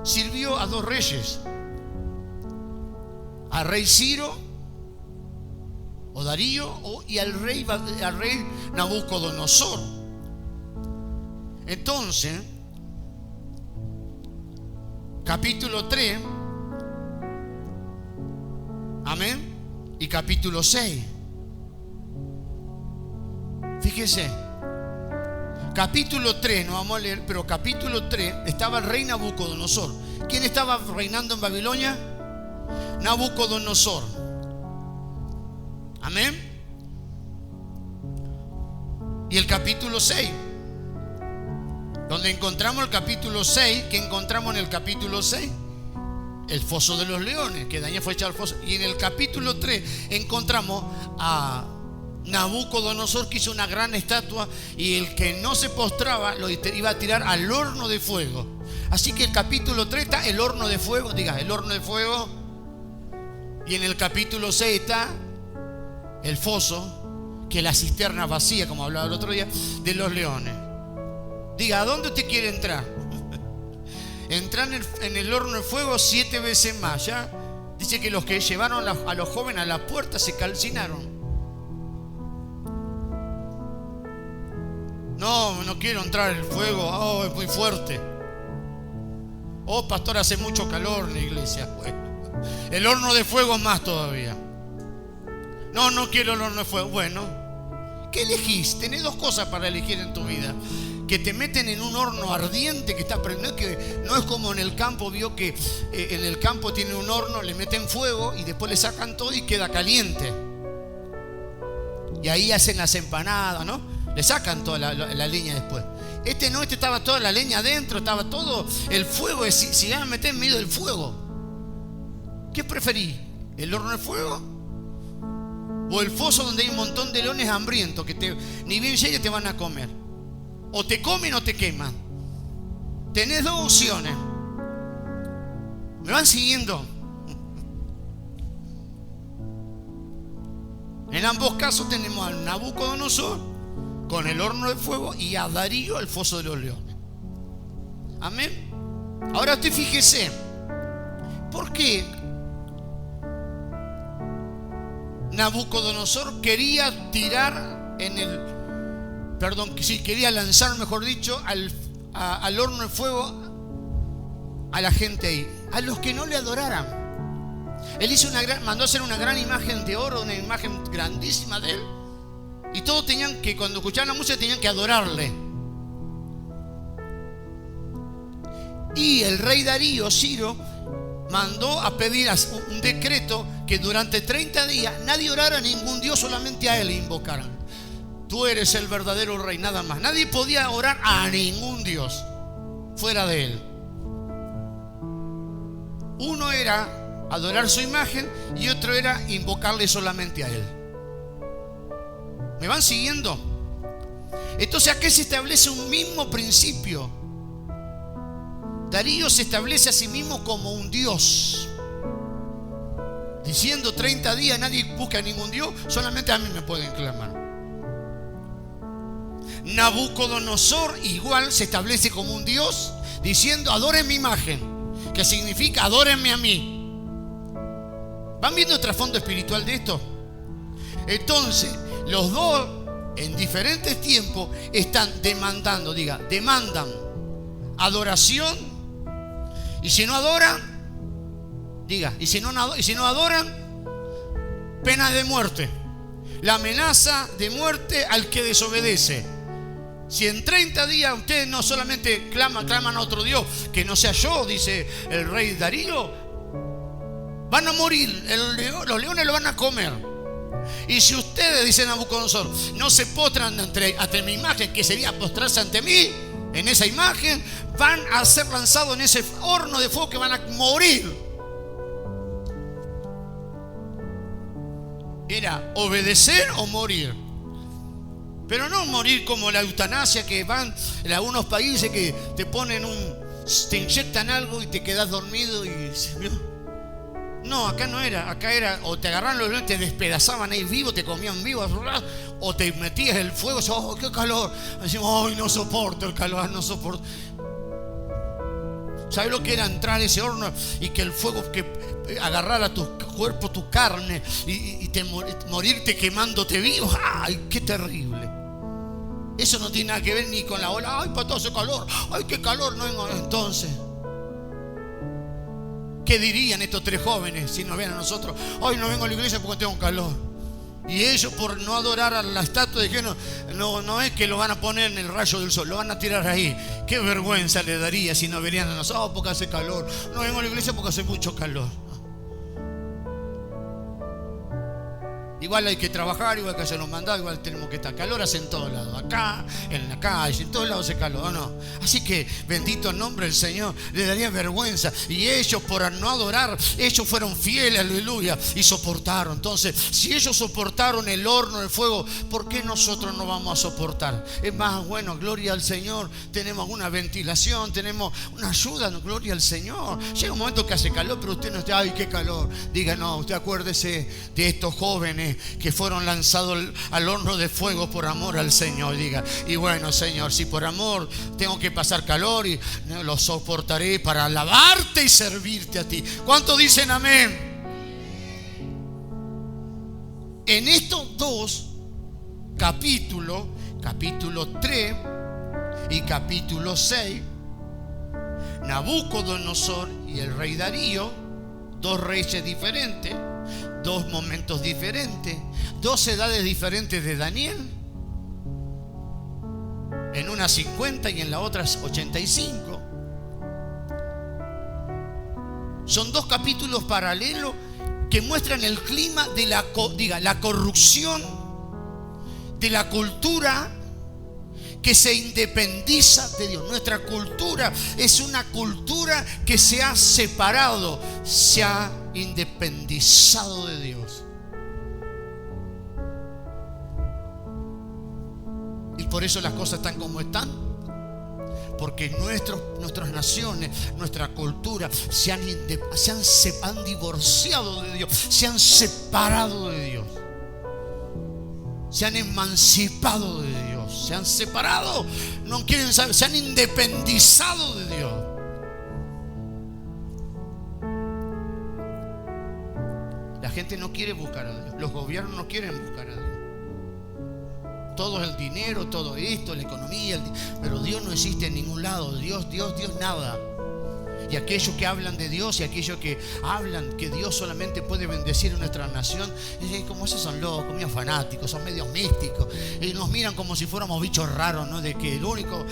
Sirvió a 2 reyes, al rey Ciro o Darío y al rey Nabucodonosor. Entonces, capítulo 3, amén, y capítulo 6. Fíjese, capítulo 3, no vamos a leer, pero capítulo 3 estaba el rey Nabucodonosor. ¿Quién estaba reinando en Babilonia? Nabucodonosor. Amén. Y el capítulo 6, donde encontramos el capítulo 6, ¿qué encontramos en el capítulo 6? El foso de los leones, que Daniel fue echado al foso. Y en el capítulo 3 encontramos a Nabucodonosor, que hizo una gran estatua, y el que no se postraba lo iba a tirar al horno de fuego. Así que el capítulo 3 está el horno de fuego, diga, el horno de fuego. Y en el capítulo 6 está el foso, que es la cisterna vacía, como hablaba el otro día, de los leones. Diga, ¿a dónde usted quiere entrar? Entrar en el horno de fuego 7 veces más. Ya dice que los que llevaron a los jóvenes a la puerta se calcinaron. No quiero entrar en el fuego, es muy fuerte. Pastor, hace mucho calor en la iglesia. Bueno, el horno de fuego es más todavía. No quiero el horno de fuego. Bueno, ¿qué elegís? Tenés 2 cosas para elegir en tu vida: que te meten en un horno ardiente que está prendido, que no es como en el campo. Vio que en el campo tiene un horno, le meten fuego y después le sacan todo y queda caliente. Y ahí hacen las empanadas, ¿no? Le sacan toda la leña después. Este estaba toda la leña adentro, estaba todo el fuego. Si iban a meter en medio del fuego, ¿qué preferís? ¿El horno de fuego o el foso donde hay un montón de leones hambrientos que ni bien llegue te van a comer? O te comen o te queman. Tenés 2 opciones. ¿Me van siguiendo? En ambos casos tenemos a Nabucodonosor con el horno de fuego y a Darío el foso de los leones. Amén. Ahora usted fíjese, ¿por qué Nabucodonosor quería quería lanzar, mejor dicho, al horno de fuego a la gente ahí, a los que no le adoraran? Él mandó hacer una gran imagen de oro, una imagen grandísima de él, y todos tenían que, cuando escuchaban la música, tenían que adorarle. Y el rey Darío, Ciro, mandó a pedir un decreto que durante 30 días nadie orara a ningún dios, solamente a él invocaran. Tú eres el verdadero rey, nada más. Nadie podía orar a ningún dios fuera de él. Uno era adorar su imagen y otro era invocarle solamente a él. ¿Me van siguiendo? Entonces aquí se establece un mismo principio. Darío se establece a sí mismo como un dios, diciendo 30 días nadie busca a ningún dios, solamente a mí me pueden clamar. Nabucodonosor igual se establece como un dios, diciendo adoren mi imagen, que significa adórenme a mí. ¿Van viendo el trasfondo espiritual de esto? Entonces los dos en diferentes tiempos están demandando, demandan adoración. Y si no adoran, y si no adoran, pena de muerte. La amenaza de muerte al que desobedece. Si en 30 días ustedes no solamente claman a otro Dios que no sea yo, dice el rey Darío, van a morir, los leones lo van a comer. Y si ustedes, dice Nabucodonosor, no se postran ante mi imagen, que sería postrarse ante mí, en esa imagen, van a ser lanzados en ese horno de fuego que van a morir. Era obedecer o morir. Pero no morir como la eutanasia, que van en algunos países que te ponen te inyectan algo y te quedas dormido y no, acá no era. Acá era o te agarraban los leones, te despedazaban ahí vivo, te comían vivo, o te metías en el fuego. ¡Oh, qué calor! Decimos, ¡ay, no soporto el calor! No soporto. ¿Sabes lo que era entrar en ese horno y que el fuego que agarrara tu cuerpo, tu carne y morirte quemándote vivo? ¡Ay, qué terrible! Eso no tiene nada que ver ni con la ola. ¡Ay, para todo ese calor! ¡Ay, qué calor! No vengo. Entonces, ¿qué dirían estos tres jóvenes si nos ven a nosotros? Hoy no vengo a la iglesia porque tengo calor. Y ellos, por no adorar a la estatua, dijeron, no es que lo van a poner en el rayo del sol, lo van a tirar ahí. Qué vergüenza le daría si nos verían a nosotros, porque hace calor. No vengo a la iglesia porque hace mucho calor. Igual hay que trabajar, igual que hacer los mandados, igual tenemos que estar. Calor hace en todos lados, acá, en la calle, en todos lados hace calor, ¿o no? Así que bendito el nombre del Señor, le daría vergüenza. Y ellos, por no adorar, ellos fueron fieles, aleluya, y soportaron. Entonces, si ellos soportaron el horno, el fuego, ¿por qué nosotros no vamos a soportar? Es más, bueno, gloria al Señor, tenemos una ventilación, tenemos una ayuda, gloria al Señor. Llega un momento que hace calor, pero usted no está, ¡ay, qué calor! Diga, no, usted acuérdese de estos jóvenes que fueron lanzados al horno de fuego por amor al Señor. Diga, y bueno, Señor, si por amor tengo que pasar calor, y lo soportaré para alabarte y servirte a ti. ¿Cuántos dicen amén? En estos dos capítulos, capítulo 3 y capítulo 6, Nabucodonosor y el rey Darío, dos reyes diferentes, dos momentos diferentes, dos edades diferentes de Daniel, en una 50 y en la otra 85. Son dos capítulos paralelos que muestran el clima de la corrupción de la cultura que se independiza de Dios. Nuestra cultura es una cultura que se ha separado, se ha independizado de Dios. Y por eso las cosas están como están. Porque nuestras naciones, nuestra cultura se han divorciado de Dios, se han separado de Dios, se han emancipado de Dios, se han separado, no quieren saber, se han independizado de Dios. La gente no quiere buscar a Dios, los gobiernos no quieren buscar a Dios. Todo el dinero, todo esto, la economía, pero Dios no existe en ningún lado. Dios, nada. Y aquellos que hablan de Dios y aquellos que hablan que Dios solamente puede bendecir a nuestra nación, como esos son locos, medio fanáticos, son medios místicos, y nos miran como si fuéramos bichos raros, ¿no? De que el único,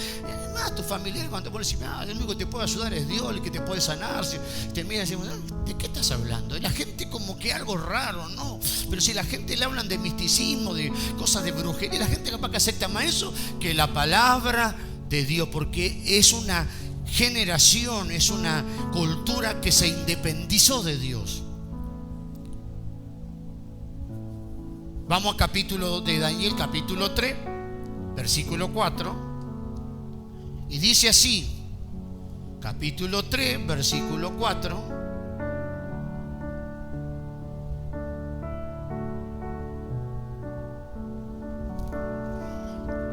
más tus familiares cuando te ponen decir, el único que te puede ayudar es Dios, el que te puede sanar. Si te miran y dicen, ¿de qué estás hablando? Y la gente como que algo raro, ¿no? Pero si la gente le hablan de misticismo, de cosas de brujería, la gente capaz que acepta más eso que la palabra de Dios, porque es una generación, es una cultura que se independizó de Dios. Vamos a capítulo de Daniel, capítulo 3, versículo 4. Y dice así, capítulo 3, versículo 4.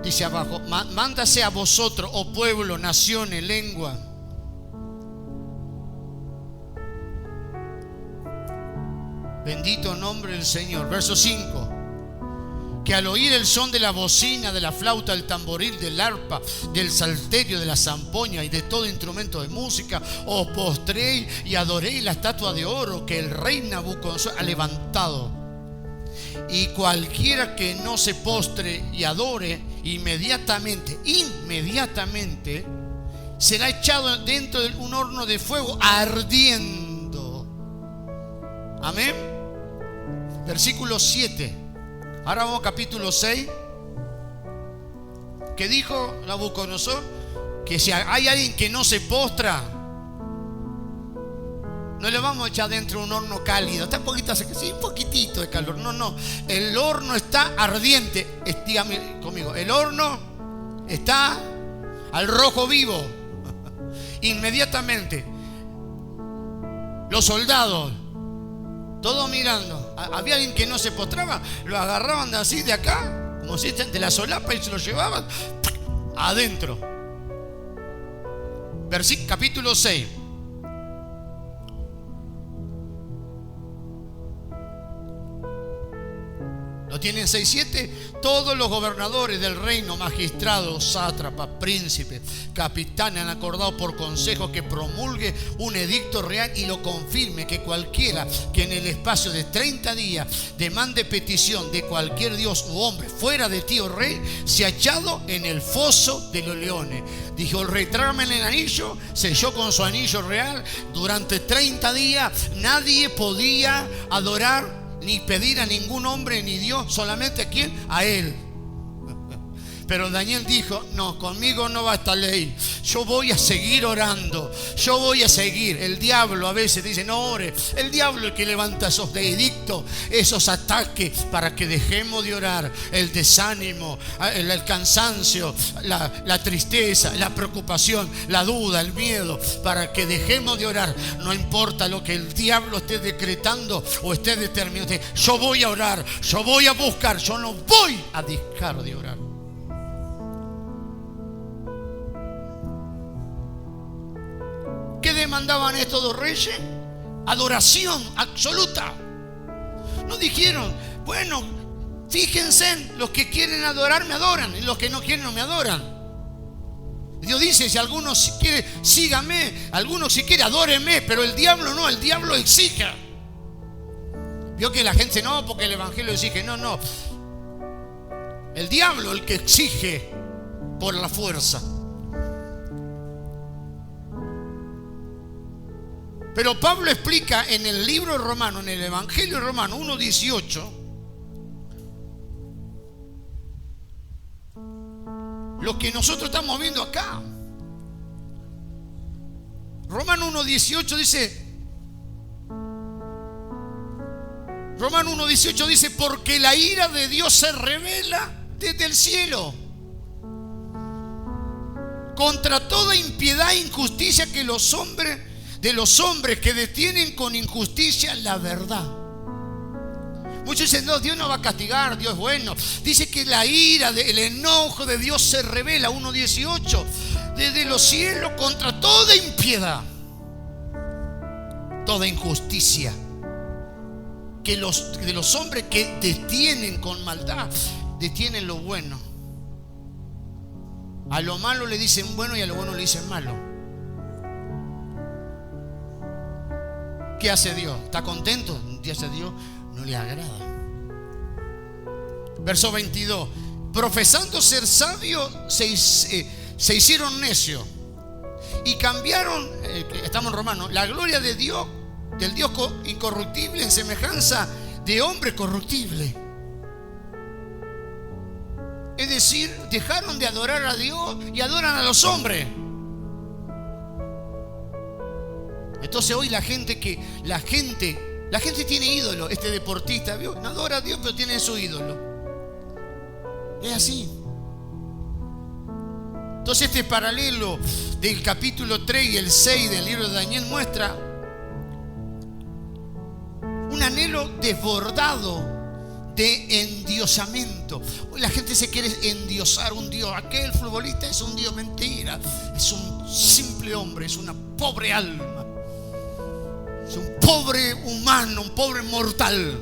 Dice abajo, mándase a vosotros, oh pueblo, naciones, lengua. Bendito nombre del Señor. Verso 5. Que al oír el son de la bocina, de la flauta, del tamboril, del arpa, del salterio, de la zampoña y de todo instrumento de música, os postréis y adoréis la estatua de oro que el rey Nabucodonosor ha levantado. Y cualquiera que no se postre y adore, inmediatamente será echado dentro de un horno de fuego ardiendo. Amén. Versículo 7. Ahora vamos a capítulo 6. Que dijo Nabucodonosor que si hay alguien que no se postra, no le vamos a echar dentro de un horno cálido. Está un poquito, sí, un poquitito de calor. No. El horno está ardiente. Dígame conmigo. El horno está al rojo vivo. Inmediatamente. Los soldados, todos mirando. Había alguien que no se postraba. Lo agarraban de así de acá, como si de la solapa, y se lo llevaban adentro. Capítulo 6. ¿Lo tienen 6:7? Todos los gobernadores del reino, magistrados, sátrapas, príncipes, capitanes han acordado por consejo que promulgue un edicto real y lo confirme, que cualquiera que en el espacio de 30 días demande petición de cualquier dios u hombre fuera de ti, oh rey, sea echado en el foso de los leones. Dijo el rey, tráeme el anillo. Selló con su anillo real. Durante 30 días nadie podía adorar ni pedir a ningún hombre ni Dios, solamente a quién, a él. Pero Daniel dijo, no, conmigo no va esta ley. Yo voy a seguir orando. Yo voy a seguir. El diablo a veces dice, no ore. El diablo es el que levanta esos edictos, esos ataques para que dejemos de orar. El desánimo, el cansancio, la tristeza, la preocupación, la duda, el miedo, para que dejemos de orar. No importa lo que el diablo esté decretando o esté determinando. Yo voy a orar. Yo voy a buscar. Yo no voy a dejar de orar. ¿Qué demandaban estos dos reyes? Adoración absoluta. No dijeron, bueno, fíjense, los que quieren adorar me adoran y los que no quieren no me adoran. Dios dice, si alguno quiere, sígame, alguno si quiere, adóreme, pero el diablo no, el diablo exige. Vio que la gente no, porque el evangelio exige, no. El diablo el que exige por la fuerza. Pero Pablo explica en el libro de Romano, en el Evangelio de Romano 1:18, lo que nosotros estamos viendo acá. Romano 1:18 dice, porque la ira de Dios se revela desde el cielo contra toda impiedad e injusticia de los hombres que detienen con injusticia la verdad. Muchos dicen, no, Dios no va a castigar, Dios es bueno. Dice que la ira, el enojo de Dios se revela, 1:18, desde los cielos contra toda impiedad, toda injusticia de los hombres que detienen con maldad, detienen lo bueno. A lo malo le dicen bueno y a lo bueno le dicen malo. ¿Qué hace Dios? ¿Está contento? ¿Qué hace Dios? No le agrada. Verso 22. Profesando ser sabio, se se hicieron necios y cambiaron, estamos en Romanos, la gloria de Dios, del Dios incorruptible en semejanza de hombre corruptible. Es decir, dejaron de adorar a Dios y adoran a los hombres. Entonces hoy la gente tiene ídolo. Este deportista, ¿vio? No adora a Dios, pero tiene su ídolo. Es así. Entonces este paralelo del capítulo 3 y el 6 del libro de Daniel muestra un anhelo desbordado de endiosamiento. Hoy la gente se quiere endiosar un Dios. Aquel futbolista es un Dios, mentira. Es un simple hombre, es una pobre alma. Es un pobre humano, un pobre mortal.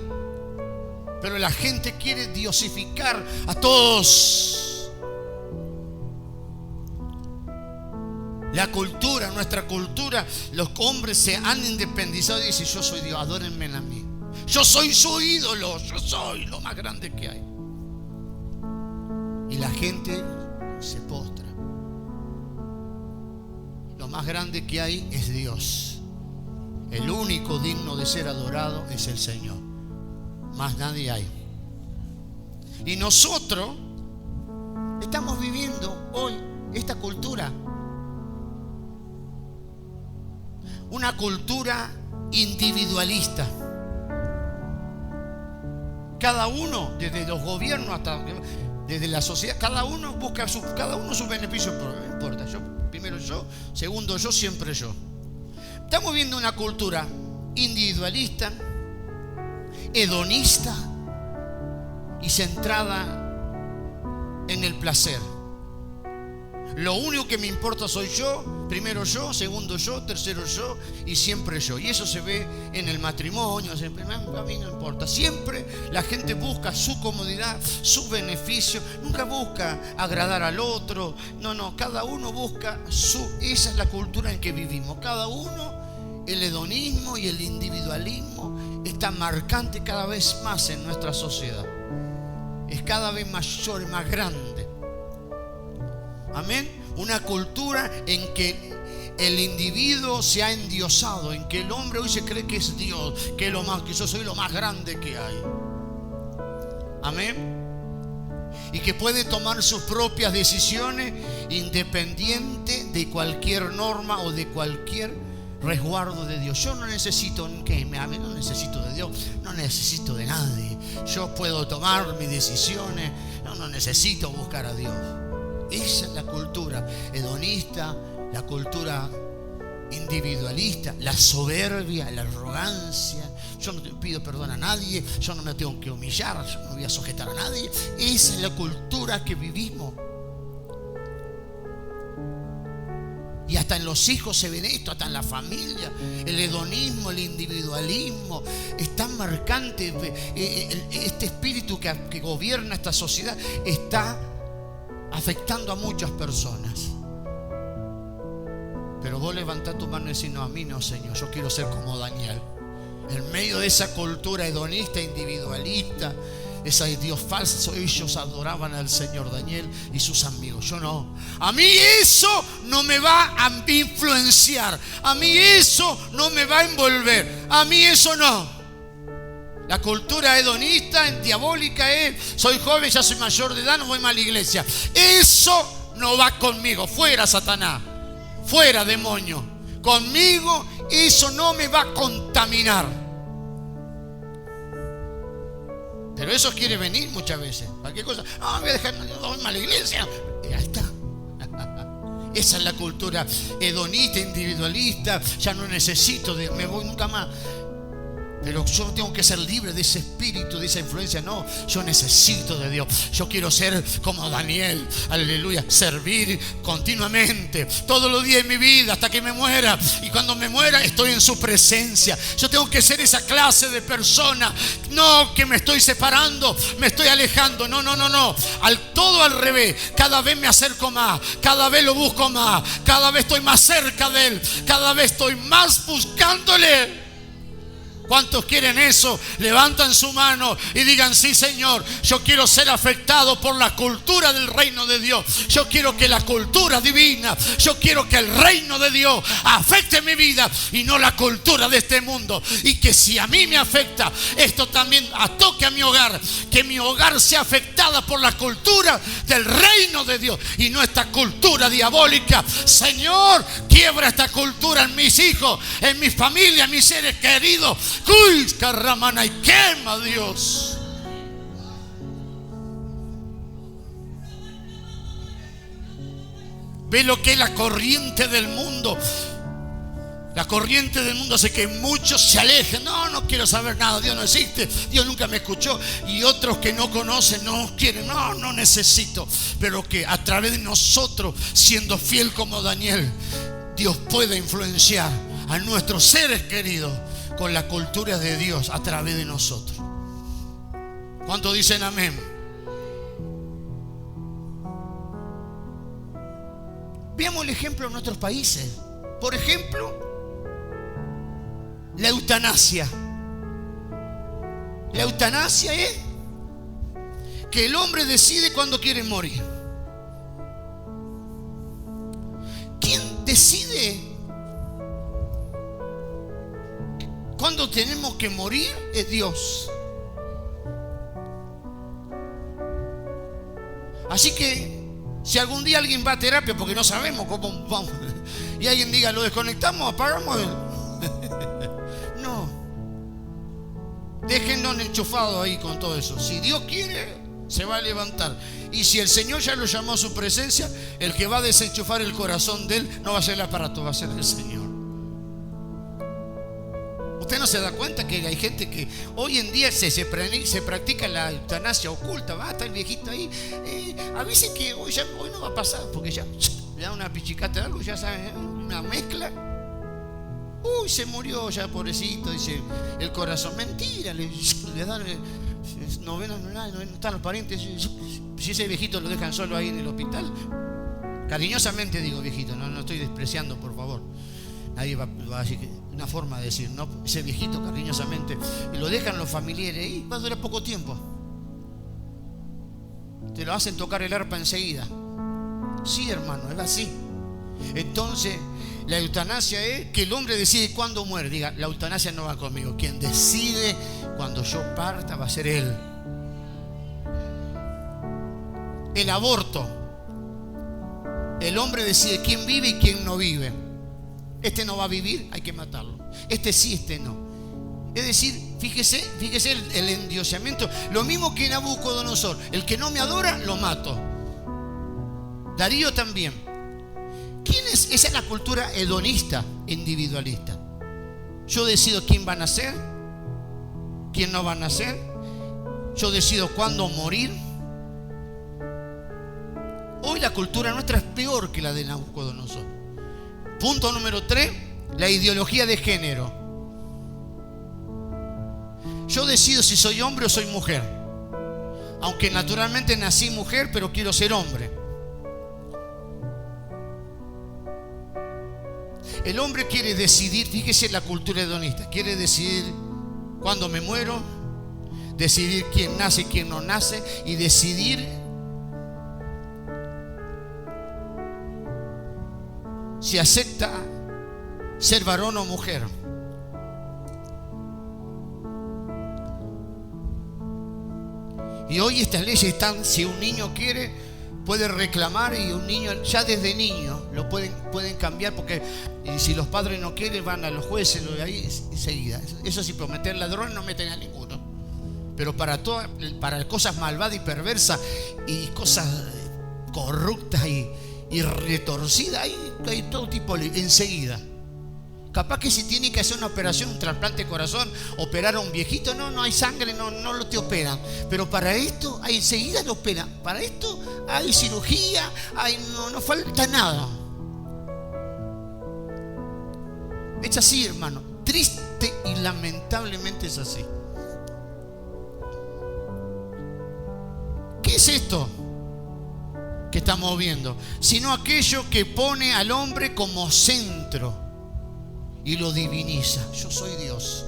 Pero la gente quiere diosificar a todos. La cultura, nuestra cultura, los hombres se han independizado y dicen: yo soy Dios, adórenme a mí. Yo soy su ídolo, yo soy lo más grande que hay. Y la gente se postra. Lo más grande que hay es Dios. El único digno de ser adorado es el Señor. Más nadie hay. Y nosotros estamos viviendo hoy esta cultura. Una cultura individualista. Cada uno, desde los gobiernos hasta desde la sociedad, cada uno busca su beneficio. No importa, primero yo, segundo yo, siempre yo. Estamos viendo una cultura individualista, hedonista y centrada en el placer. Lo único que me importa soy yo, primero yo, segundo yo, tercero yo y siempre yo. Y eso se ve en el matrimonio. A mí no importa. Siempre la gente busca su comodidad, su beneficio. Nunca busca agradar al otro. No, cada uno busca esa es la cultura en que vivimos. Cada uno, el hedonismo y el individualismo está marcante cada vez más en nuestra sociedad. Es cada vez mayor y más grande. Amén. Una cultura en que el individuo se ha endiosado, en que el hombre hoy se cree que es Dios, que yo soy lo más grande que hay. Amén. Y que puede tomar sus propias decisiones independiente de cualquier norma o de cualquier resguardo de Dios. Yo no necesito que me ame, no necesito de Dios, no necesito de nadie. Yo puedo tomar mis decisiones, no necesito buscar a Dios. Esa es la cultura hedonista, la cultura individualista, la soberbia, la arrogancia. Yo no pido perdón a nadie, yo no me tengo que humillar, yo no voy a sujetar a nadie. Esa es la cultura que vivimos. Y hasta en los hijos se ve esto, hasta en la familia. El hedonismo, el individualismo es tan marcante. Este espíritu que gobierna esta sociedad está afectando a muchas personas. Pero vos levantás tu mano y decís: no, a mí no, Señor, yo quiero ser como Daniel. En medio de esa cultura hedonista, individualista, esa de Dios falsa, ellos adoraban al Señor. Daniel y sus amigos. Yo no. A mí eso no me va a influenciar. A mí eso no me va a envolver. A mí eso no. La cultura hedonista, diabólica es: soy joven, ya soy mayor de edad, no voy más a la iglesia. Eso no va conmigo. Fuera, Satanás. Fuera, demonio. Conmigo eso no me va a contaminar. Pero eso quiere venir muchas veces. Cualquier cosa: no, voy a dejar, no voy más a la iglesia. Y ahí está. Esa es la cultura hedonista, individualista. Ya no necesito me voy nunca más. Pero yo tengo que ser libre de ese espíritu, de esa influencia. No, yo necesito de Dios. Yo quiero ser como Daniel. Aleluya. Servir continuamente, todos los días de mi vida, hasta que me muera. Y cuando me muera, estoy en su presencia. Yo tengo que ser esa clase de persona. No que me estoy separando, me estoy alejando. No. Todo al revés. Cada vez me acerco más. Cada vez lo busco más. Cada vez estoy más cerca de Él. Cada vez estoy más buscándole. ¿Cuántos quieren eso? Levantan su mano y digan: sí, Señor, yo quiero ser afectado por la cultura del reino de Dios. Yo quiero que la cultura divina, yo quiero que el reino de Dios afecte mi vida y no la cultura de este mundo. Y que si a mí me afecta, esto también toque a mi hogar. Que mi hogar sea afectada por la cultura del reino de Dios y no esta cultura diabólica. Señor, quiebra esta cultura en mis hijos, en mi familia, en mis seres queridos. ¡Uy, carramana! Y quema, Dios. Ve lo que es la corriente del mundo. La corriente del mundo hace que muchos se alejen. No, no quiero saber nada. Dios no existe. Dios nunca me escuchó. Y otros que no conocen, no quieren. No, no necesito. Pero que a través de nosotros, siendo fiel como Daniel, Dios puede influenciar a nuestros seres queridos con la cultura de Dios a través de nosotros. ¿Cuántos dicen amén? Veamos el ejemplo en nuestros países. Por ejemplo, la eutanasia. La eutanasia es que el hombre decide cuándo quiere morir. ¿Quién decide cuándo tenemos que morir? Es Dios. Así que si algún día alguien va a terapia, porque no sabemos cómo vamos, y alguien diga: lo desconectamos, apagamos, no, déjenlo enchufado ahí con todo eso. Si Dios quiere, se va a levantar. Y si el Señor ya lo llamó a su presencia, el que va a desenchufar el corazón de él no va a ser el aparato, va a ser el Señor. ¿Usted no se da cuenta que hay gente que hoy en día se practica la eutanasia oculta? Va a estar el viejito ahí, avisen que hoy no va a pasar, porque ya le da una pichicata de algo, ya saben, una mezcla. Uy, se murió ya, pobrecito, dice el corazón. Mentira, le dan novena, no están los parientes. Si ese viejito lo dejan solo ahí en el hospital, cariñosamente digo viejito, no estoy despreciando, por favor. Nadie va a decir que, una forma de decir, no, ese viejito cariñosamente, y lo dejan los familiares y va a durar poco tiempo. Te lo hacen tocar el arpa enseguida. Sí, hermano, es así. Entonces, la eutanasia es que el hombre decide cuándo muere. Diga: la eutanasia no va conmigo. Quien decide cuando yo parta va a ser él. El aborto, el hombre decide quién vive y quién no vive. Este no va a vivir, hay que matarlo. Este sí, este no. Es decir, fíjese el endiosamiento. Lo mismo que Nabucodonosor: el que no me adora, lo mato. Darío también. ¿Quién es? Esa es la cultura hedonista, individualista. Yo decido quién va a nacer, quién no va a nacer. Yo decido cuándo morir. Hoy la cultura nuestra es peor que la de Nabucodonosor. Punto número 3, la ideología de género. Yo decido si soy hombre o soy mujer. Aunque naturalmente nací mujer, pero quiero ser hombre. El hombre quiere decidir, fíjese la cultura hedonista, quiere decidir cuándo me muero, decidir quién nace y quién no nace, y decidir si acepta ser varón o mujer. Y hoy estas leyes están: si un niño quiere, puede reclamar, y un niño ya desde niño lo pueden cambiar, porque si los padres no quieren, van a los jueces, ahí enseguida. Eso sí, por meter ladrón no meten a ninguno, pero para cosas malvadas y perversas y cosas corruptas y retorcida, hay todo tipo enseguida. Capaz que si tiene que hacer una operación, un trasplante de corazón, operar a un viejito, no hay sangre, no lo te operan. Pero para esto, enseguida lo operan. Para esto hay cirugía, no falta nada. Es así, hermano. Triste y lamentablemente es así. ¿Qué es esto que estamos viendo? Sino aquello que pone al hombre como centro y lo diviniza. Yo soy Dios.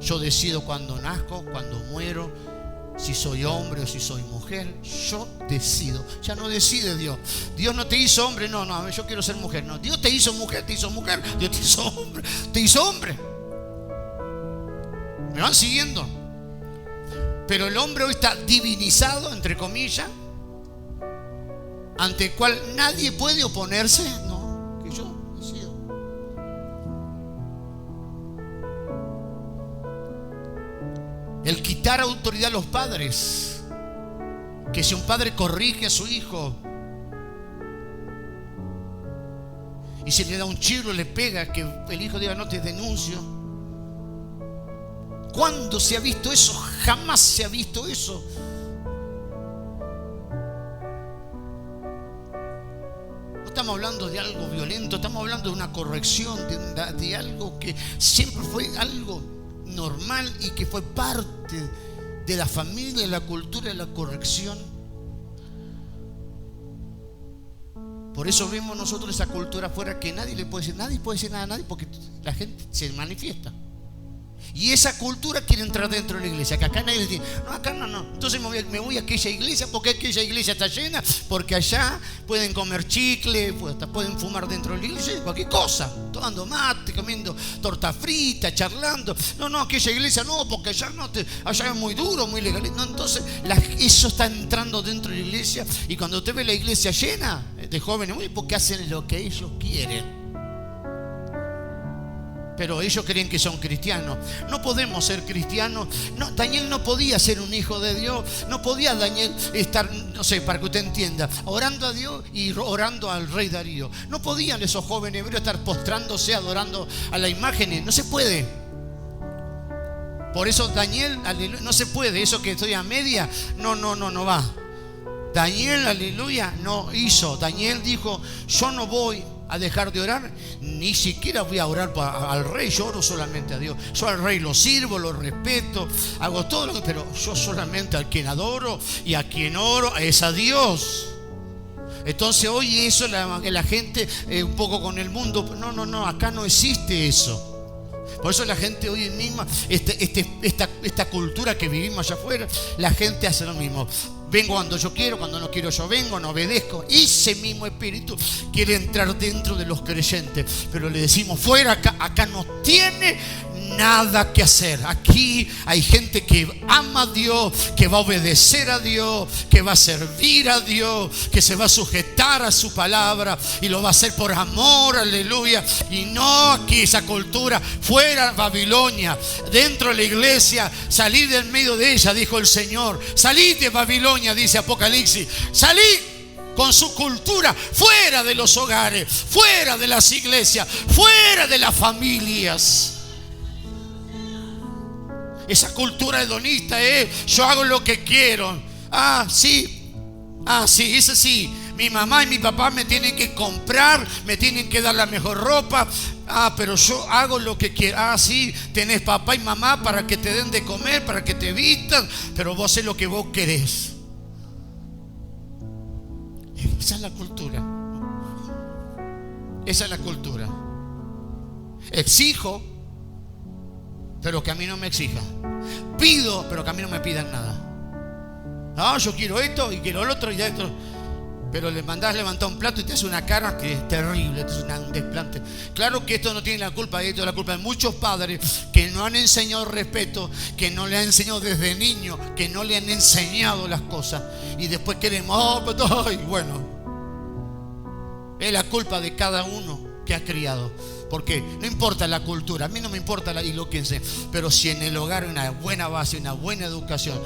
Yo decido cuando nazco, cuando muero, si soy hombre o si soy mujer. Yo decido. Ya no decide Dios. Dios no te hizo hombre. No, yo quiero ser mujer. No, Dios te hizo mujer, te hizo mujer. Dios te hizo hombre, te hizo hombre. ¿Me van siguiendo? Pero el hombre hoy está divinizado, entre comillas, ante el cual nadie puede oponerse. No, que yo decido. El quitar autoridad a los padres. Que si un padre corrige a su hijo y se le da un chirro, le pega, que el hijo diga: no te denuncio. ¿Cuándo se ha visto eso? Jamás se ha visto eso. No estamos hablando de algo violento, estamos hablando de una corrección, de algo que siempre fue algo normal y que fue parte de la familia, de la cultura, de la corrección. Por eso vemos nosotros esa cultura afuera que nadie puede decir nada a nadie, porque la gente se manifiesta. Y esa cultura quiere entrar dentro de la iglesia, que acá nadie le dice: no, acá no. Entonces me voy a aquella iglesia, porque aquella iglesia está llena, porque allá pueden comer chicle, pueden fumar dentro de la iglesia, cualquier cosa, tomando mate, comiendo torta frita, charlando. No, aquella iglesia no, porque allá allá es muy duro, muy legal. No, entonces eso está entrando dentro de la iglesia. Y cuando usted ve la iglesia llena de jóvenes, porque hacen lo que ellos quieren. Pero ellos creen que son cristianos. No podemos ser cristianos. No, Daniel no podía ser un hijo de Dios. No podía Daniel estar, no sé, para que usted entienda, orando a Dios y orando al rey Darío. No podían esos jóvenes hebreos estar postrándose, adorando a las imágenes. No se puede. Por eso Daniel, aleluya, no se puede. Eso que estoy a media, no va. Daniel, aleluya, no hizo. Daniel dijo: yo no voy a dejar de orar, ni siquiera voy a orar al rey. Yo oro solamente a Dios. Yo al rey lo sirvo, lo respeto, hago todo lo que, pero yo solamente al quien adoro y a quien oro es a Dios. Entonces hoy eso la gente un poco con el mundo, no, acá no existe eso. Por eso la gente hoy misma, esta cultura que vivimos allá afuera, la gente hace lo mismo. Vengo cuando yo quiero, cuando no quiero yo vengo, no obedezco. Ese mismo espíritu quiere entrar dentro de los creyentes, pero le decimos: fuera, acá no tiene nada que hacer. Aquí hay gente que ama a Dios, que va a obedecer a Dios, que va a servir a Dios, que se va a sujetar a su palabra y lo va a hacer por amor, aleluya. Y no aquí esa cultura. Fuera Babilonia, dentro de la iglesia, salid del medio de ella, dijo el Señor. Salid de Babilonia, dice Apocalipsis. Salid con su cultura, fuera de los hogares, fuera de las iglesias, fuera de las familias. Esa cultura hedonista yo hago lo que quiero. Sí, eso sí. Mi mamá y mi papá me tienen que comprar, me tienen que dar la mejor ropa. Pero yo hago lo que quiero. Sí, tenés papá y mamá para que te den de comer, para que te vistan, pero vos haces lo que vos querés. Esa es la cultura. Esa es la cultura. Exijo, pero que a mí no me exijan. Pido, pero que a mí no me pidan nada. Yo quiero esto y quiero lo otro y esto. Pero le mandás levantar un plato y te hace una cara que es terrible, te hace un desplante. Claro que esto no tiene la culpa de esto, es la culpa de muchos padres que no han enseñado respeto, que no le han enseñado desde niño, que no le han enseñado las cosas. Y después queremos, bueno, es la culpa de cada uno que ha criado. Porque no importa la cultura, a mí no me importa y lo que enseñe, pero si en el hogar hay una buena base, una buena educación,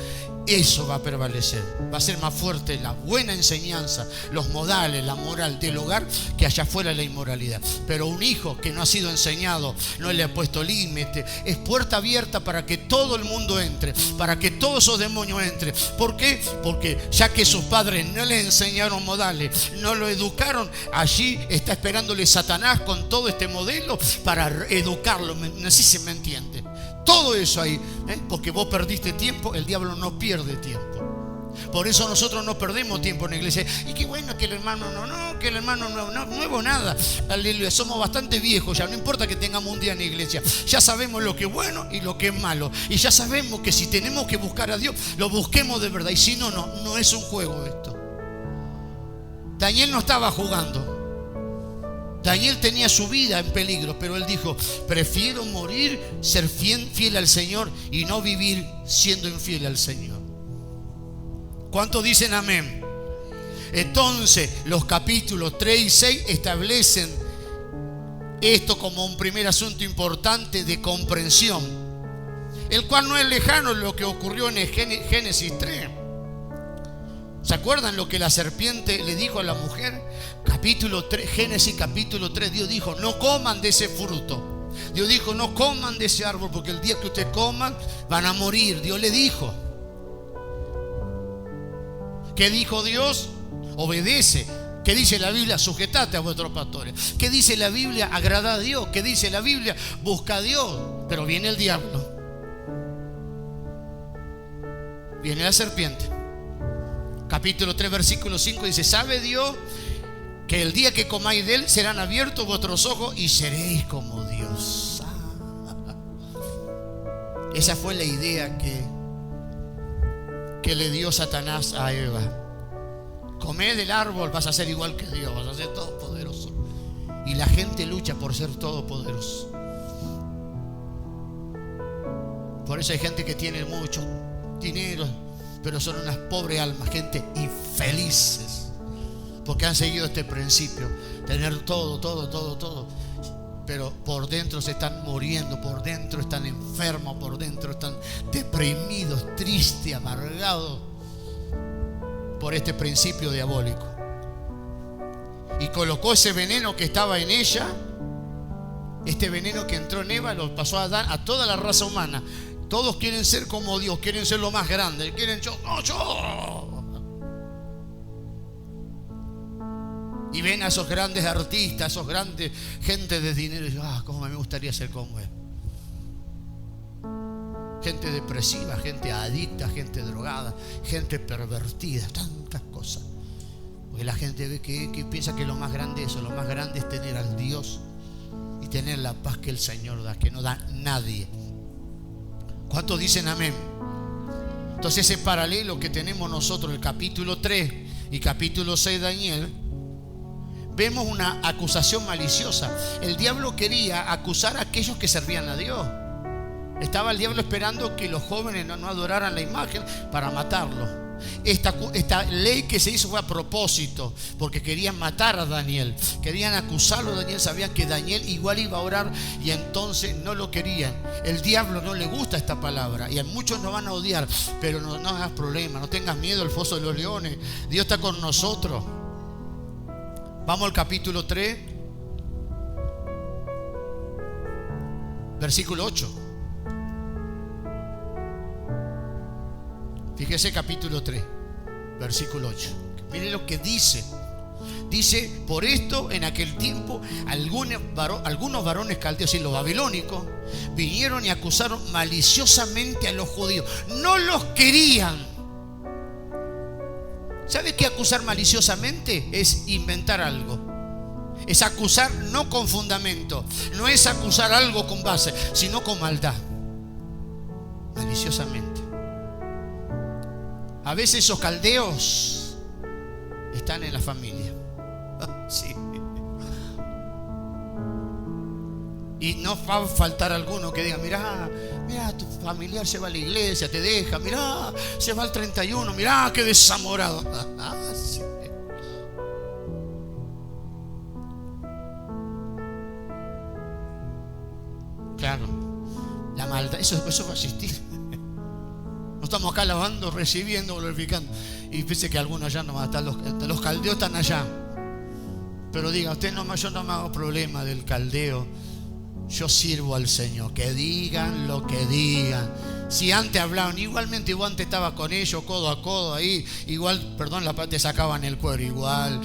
eso va a prevalecer. Va a ser más fuerte la buena enseñanza, los modales, la moral del hogar, que allá afuera la inmoralidad. Pero un hijo que no ha sido enseñado, no le ha puesto límite, es puerta abierta para que todo el mundo entre, para que todos esos demonios entren. ¿Por qué? Porque ya que sus padres no le enseñaron modales, no lo educaron, allí está esperándole Satanás con todo este modelo para educarlo. No sé si me entiende. Todo eso ahí, porque vos perdiste tiempo, el diablo no pierde tiempo. Por eso nosotros no perdemos tiempo en la iglesia. Y qué bueno que el hermano que el hermano no nuevo nada. Aleluya, somos bastante viejos ya, no importa que tengamos un día en la iglesia. Ya sabemos lo que es bueno y lo que es malo. Y ya sabemos que si tenemos que buscar a Dios, lo busquemos de verdad. Y si no es un juego esto. Daniel no estaba jugando. Daniel tenía su vida en peligro, pero él dijo: prefiero morir, ser fiel al Señor, y no vivir siendo infiel al Señor. ¿Cuántos dicen amén? Entonces, los capítulos 3 y 6 establecen esto como un primer asunto importante de comprensión, el cual no es lejano lo que ocurrió en Génesis 3. ¿Se acuerdan lo que la serpiente le dijo a la mujer? Génesis capítulo 3, Dios dijo: no coman de ese fruto. Dios dijo: no coman de ese árbol, porque el día que ustedes coman van a morir. Dios le dijo. ¿Qué dijo Dios? Obedece. ¿Qué dice la Biblia? Sujetate a vuestros pastores. ¿Qué dice la Biblia? Agrada a Dios. ¿Qué dice la Biblia? Busca a Dios. Pero viene el diablo. Viene la serpiente. Capítulo 3, versículo 5 dice: ¿sabe Dios que el día que comáis de él serán abiertos vuestros ojos y seréis como Dios? Esa fue la idea que le dio Satanás a Eva. Comé del árbol, vas a ser igual que Dios, vas a ser todopoderoso. Y la gente lucha por ser todopoderoso. Por eso hay gente que tiene mucho dinero, pero son unas pobres almas, gente infelices, porque han seguido este principio: tener todo, pero por dentro se están muriendo, por dentro están enfermos, por dentro están deprimidos, tristes, amargados por este principio diabólico. Y colocó ese veneno que estaba en ella, este veneno que entró en Eva, lo pasó a dar a toda la raza humana. Todos quieren ser como Dios, quieren ser lo más grande, quieren yo. Y ven a esos grandes artistas, esos grandes gente de dinero, y dicen: cómo me gustaría ser como él. Gente depresiva, gente adicta, gente drogada, gente pervertida, tantas cosas. Porque la gente ve que piensa que lo más grande es eso, lo más grande es tener al Dios y tener la paz que el Señor da, que no da nadie. ¿Cuántos dicen amén? Entonces, ese paralelo que tenemos nosotros, el capítulo 3 y capítulo 6 de Daniel, vemos una acusación maliciosa. El diablo quería acusar a aquellos que servían a Dios. Estaba el diablo esperando que los jóvenes no adoraran la imagen para matarlo. Esta ley que se hizo fue a propósito, porque querían matar a Daniel, querían acusarlo a Daniel, sabían que Daniel igual iba a orar, y entonces no lo querían. El diablo no le gusta esta palabra, y a muchos nos van a odiar, pero no hagas problema, no tengas miedo al foso de los leones. Dios está con nosotros. Vamos al capítulo 3, versículo 8. Fíjese, capítulo 3, versículo 8. Mire lo que dice. Dice: por esto en aquel tiempo algunos varones caldeos, y los babilónicos, vinieron y acusaron maliciosamente a los judíos. No los querían. ¿Sabe qué acusar maliciosamente? Es inventar algo. Es acusar no con fundamento. No es acusar algo con base, sino con maldad. Maliciosamente. A veces esos caldeos están en la familia. Sí. Y no va a faltar alguno que diga: mirá, tu familiar se va a la iglesia, te deja, mirá, se va al 31, mirá qué desamorado. Sí. Claro, la maldad, eso va a existir. No estamos acá alabando, recibiendo, glorificando. Y fíjese que algunos allá no van a estar, los caldeos están allá. Pero diga usted: yo no me hago problema del caldeo. Yo sirvo al Señor. Que digan lo que digan. Si antes hablaban, igualmente vos antes estabas con ellos codo a codo ahí, igual, perdón, te sacaban el cuero igual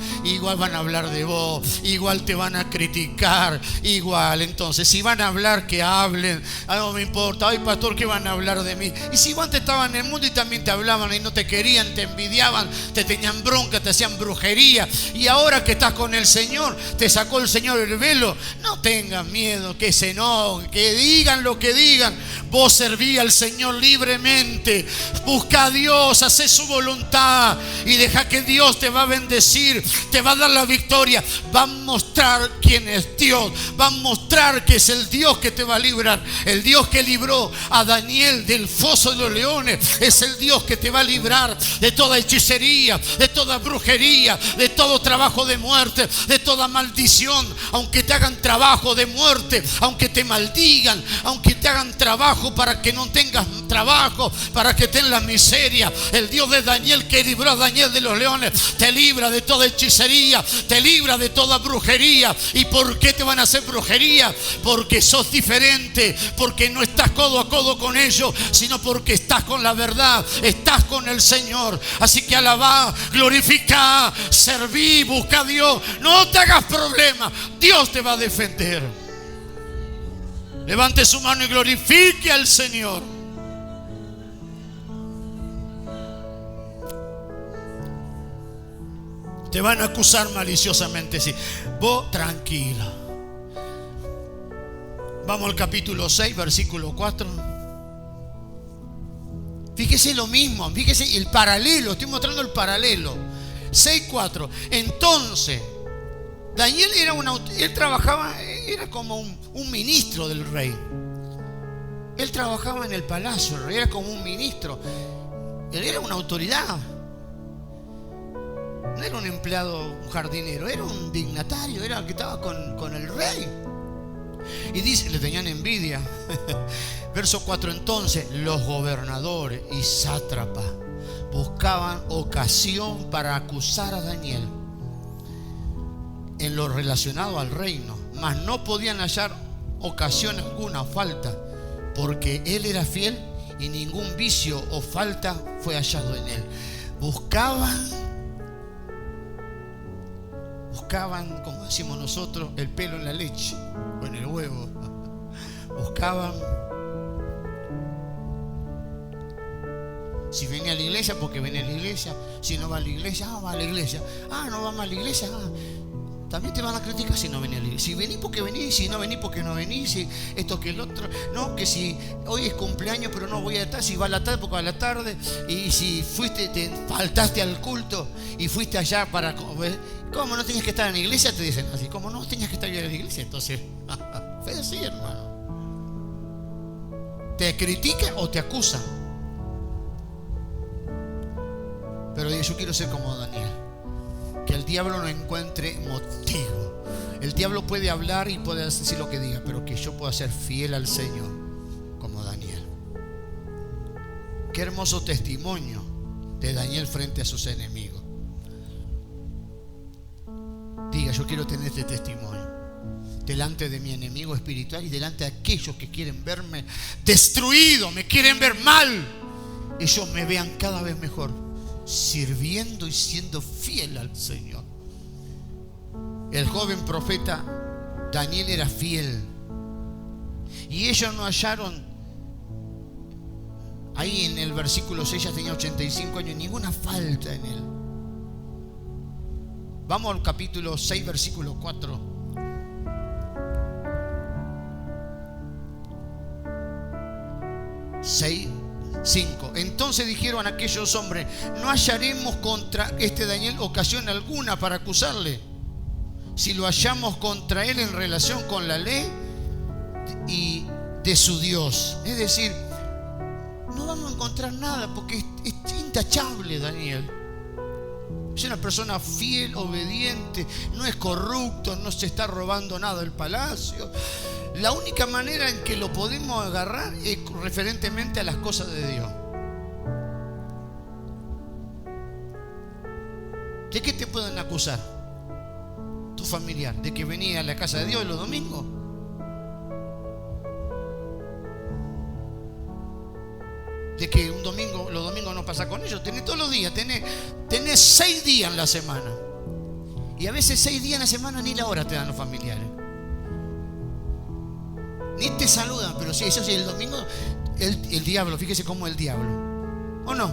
van a hablar de vos, igual te van a criticar, igual. Entonces, si van a hablar, que hablen, no me importa, ay pastor, ¿qué van a hablar de mí? Y si vos antes estabas en el mundo y también te hablaban y no te querían, te envidiaban, te tenían bronca, te hacían brujería, y ahora que estás con el Señor, te sacó el Señor el velo, no tengas miedo, que se enojen, que digan lo que digan, vos serví al Señor libremente, busca a Dios, hace su voluntad y deja que Dios te va a bendecir, te va a dar la victoria, va a mostrar quién es Dios, va a mostrar que es el Dios que te va a librar. El Dios que libró a Daniel del foso de los leones es el Dios que te va a librar de toda hechicería, de toda brujería, de todo trabajo de muerte, de toda maldición. Aunque te hagan trabajo de muerte, aunque te maldigan, aunque te hagan trabajo para que no tengas trabajo, para que tengas miseria, el Dios de Daniel, que libró a Daniel de los leones, te libra de toda hechicería, te libra de toda brujería. ¿Y por qué te van a hacer brujería? Porque sos diferente, porque no estás codo a codo con ellos, sino porque estás con la verdad, estás con el Señor. Así que alabá, glorifica, serví, busca a Dios, no te hagas problema, Dios te va a defender. Levante su mano y glorifique al Señor. Te van a acusar maliciosamente, sí. Vos tranquila. Vamos al capítulo 6, versículo 4. Fíjese lo mismo, fíjese el paralelo, estoy mostrando el paralelo. 6:4. Entonces, Daniel él trabajaba, era como un ministro del rey. Él trabajaba en el palacio, el rey era como un ministro. Él era una autoridad. No era un empleado, un jardinero, era un dignatario, era el que estaba con el rey. Y dice, le tenían envidia. Verso 4, entonces los gobernadores y sátrapas buscaban ocasión para acusar a Daniel en lo relacionado al reino, mas no podían hallar ocasión alguna, falta, porque él era fiel y ningún vicio o falta fue hallado en él. Buscaban, como decimos nosotros, el pelo en la leche o en el huevo. Buscaban si venía a la iglesia, porque venía a la iglesia. Si no va a la iglesia, va a la iglesia. No va más a la iglesia, también te van a criticar si no venís a la iglesia. Si venís porque venís, si no venís porque no venís, si esto que el otro. No, que si hoy es cumpleaños pero no voy a estar, si va a la tarde porque va a la tarde. Y si fuiste, te faltaste al culto y fuiste allá para... ¿Cómo no tenías que estar en la iglesia? Te dicen así. ¿Cómo no tenías que estar en la iglesia? Entonces, fue así, hermano. Te critica o te acusa. Pero yo quiero ser como Daniel. Que el diablo no encuentre motivo. El diablo puede hablar y puede decir lo que diga, pero que yo pueda ser fiel al Señor como Daniel. Qué hermoso testimonio de Daniel frente a sus enemigos. Diga, yo quiero tener este testimonio delante de mi enemigo espiritual y delante de aquellos que quieren verme destruido, me quieren ver mal. Ellos me vean cada vez mejor, sirviendo y siendo fiel al Señor. El joven profeta Daniel era fiel y ellos no hallaron, ahí en el versículo 6 ya tenía 85 años, ninguna falta en él. Vamos al capítulo 6, versículo 4. Seis, 5. Entonces dijeron aquellos hombres: no hallaremos contra este Daniel ocasión alguna para acusarle, si lo hallamos contra él en relación con la ley y de su Dios. Es decir, no vamos a encontrar nada porque es intachable Daniel. Es una persona fiel, obediente, no es corrupto, no se está robando nada del palacio. La única manera en que lo podemos agarrar es referentemente a las cosas de Dios. ¿De qué te pueden acusar? Tu familiar, de que venía a la casa de Dios los domingos. de que un domingo, los domingos no pasa con ellos. Tenés todos los días, tenés 6 días en la semana. Y a veces 6 días en la semana ni la hora te dan los familiares. Ni te saludan, pero sí, eso sí, el domingo, el diablo, fíjese cómo es el diablo. ¿O no?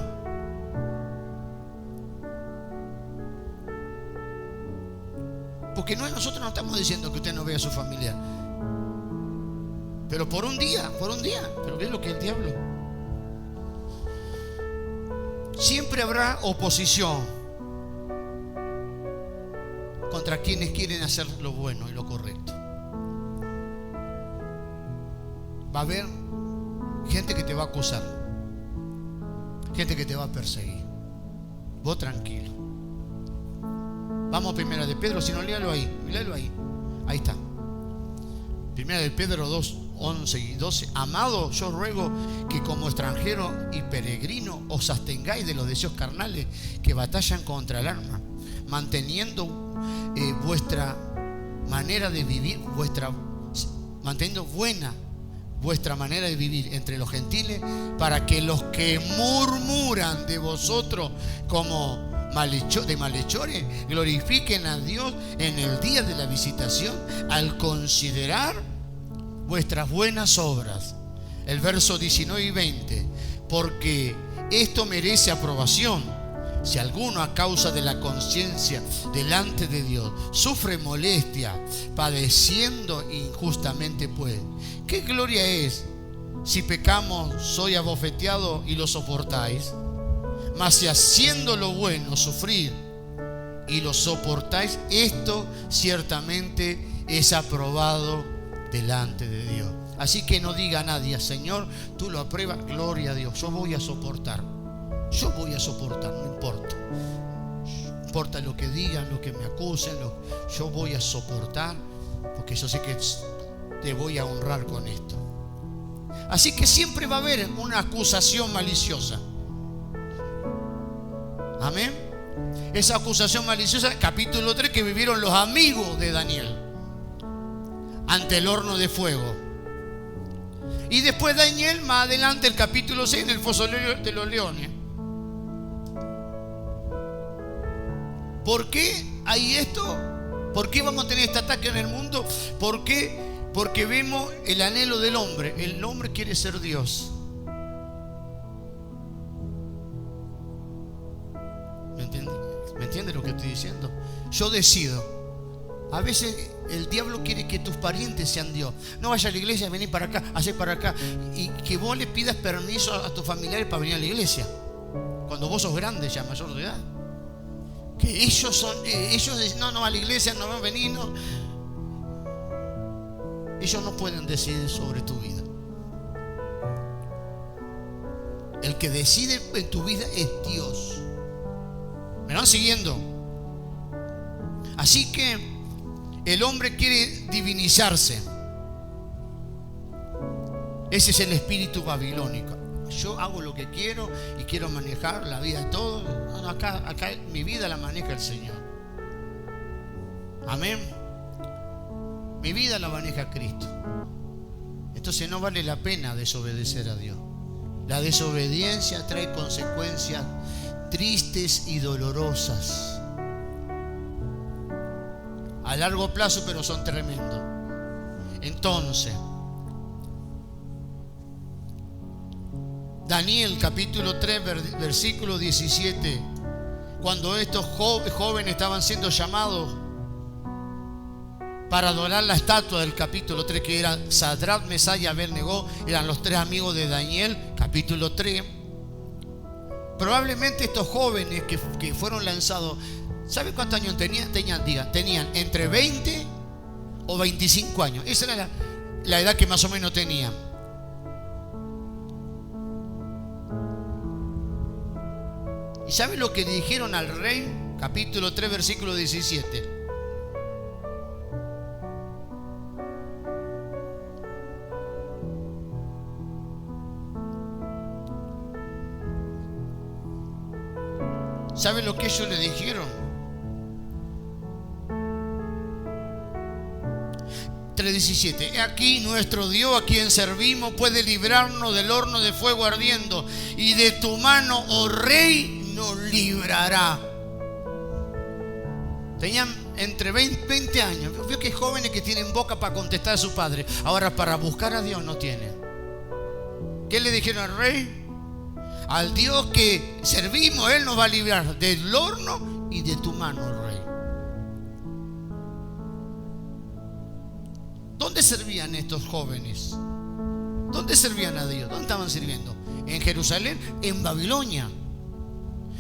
Porque nosotros no estamos diciendo que usted no vea a su familiar. Pero por un día. Pero ¿qué es lo que es el diablo? Siempre habrá oposición contra quienes quieren hacer lo bueno y lo correcto. Va a haber gente que te va a acusar, gente que te va a perseguir. Vos tranquilo. Vamos a Primera de Pedro, si no, léalo ahí. Ahí está. Primera de Pedro 2, 11 y 12. Amado, yo ruego que como extranjero y peregrino os abstengáis de los deseos carnales que batallan contra el alma, manteniendo vuestra manera de vivir, manteniendo buena vuestra manera de vivir entre los gentiles, para que los que murmuran de vosotros como de malhechores glorifiquen a Dios en el día de la visitación al considerar vuestras buenas obras. El verso 19 y 20. Porque esto merece aprobación. Si alguno a causa de la conciencia delante de Dios sufre molestia, padeciendo injustamente, pues, ¿qué gloria es si pecamos, soy abofeteado y lo soportáis? Mas si haciendo lo bueno sufrir y lo soportáis, esto ciertamente es aprobado delante de Dios. Así que no diga a nadie, Señor, tú lo apruebas, gloria a Dios, yo voy a soportar, no importa. No importa lo que digan, lo que me acusen, yo voy a soportar, porque yo sé que te voy a honrar con esto. Así que siempre va a haber una acusación maliciosa. Amén. Esa acusación maliciosa, capítulo 3, que vivieron los amigos de Daniel ante el horno de fuego. Y después Daniel, más adelante, el capítulo 6, en el foso de los leones. ¿Por qué hay esto? ¿Por qué vamos a tener este ataque en el mundo? ¿Por qué? Porque vemos el anhelo del hombre. El hombre quiere ser Dios. ¿Me entiende lo que estoy diciendo? Yo decido. A veces el diablo quiere que tus parientes sean Dios. No vaya a la iglesia, vení para acá, hacé para acá. Y que vos le pidas permiso a tus familiares para venir a la iglesia. Cuando vos sos grande, ya mayor de edad. Que ellos dicen, no a la iglesia, no van a venir, no. Ellos no pueden decidir sobre tu vida. El que decide en tu vida es Dios. ¿Me van siguiendo? Así que el hombre quiere divinizarse. Ese es el espíritu babilónico. Yo hago lo que quiero y quiero manejar la vida de todos. No, acá mi vida la maneja el Señor. Amén. Mi vida la maneja Cristo. Entonces no vale la pena desobedecer a Dios. La desobediencia trae consecuencias tristes y dolorosas a largo plazo, pero son tremendos. Entonces, Daniel capítulo 3 versículo 17, cuando estos jóvenes estaban siendo llamados para adorar la estatua del capítulo 3, que eran Sadrach, Mesach y Abed-Negó, eran los 3 amigos de Daniel, capítulo 3. Probablemente estos jóvenes que fueron lanzados, ¿sabe cuántos años tenían? Tenían entre 20 o 25 años. Esa era la edad que más o menos tenían. ¿Y sabe lo que le dijeron al rey? Capítulo 3, versículo 17. ¿Sabe lo que ellos le dijeron? 3:17. He aquí nuestro Dios a quien servimos puede librarnos del horno de fuego ardiendo, y de tu mano, oh Rey, nos librará. Tenían entre 20 años. Veo que hay jóvenes que tienen boca para contestar a su padre. Ahora para buscar a Dios no tienen. ¿Qué le dijeron al rey? Al Dios que servimos, Él nos va a librar del horno y de tu mano, Rey. ¿Dónde servían estos jóvenes? ¿Dónde servían a Dios? ¿Dónde estaban sirviendo? ¿En Jerusalén? ¿En Babilonia?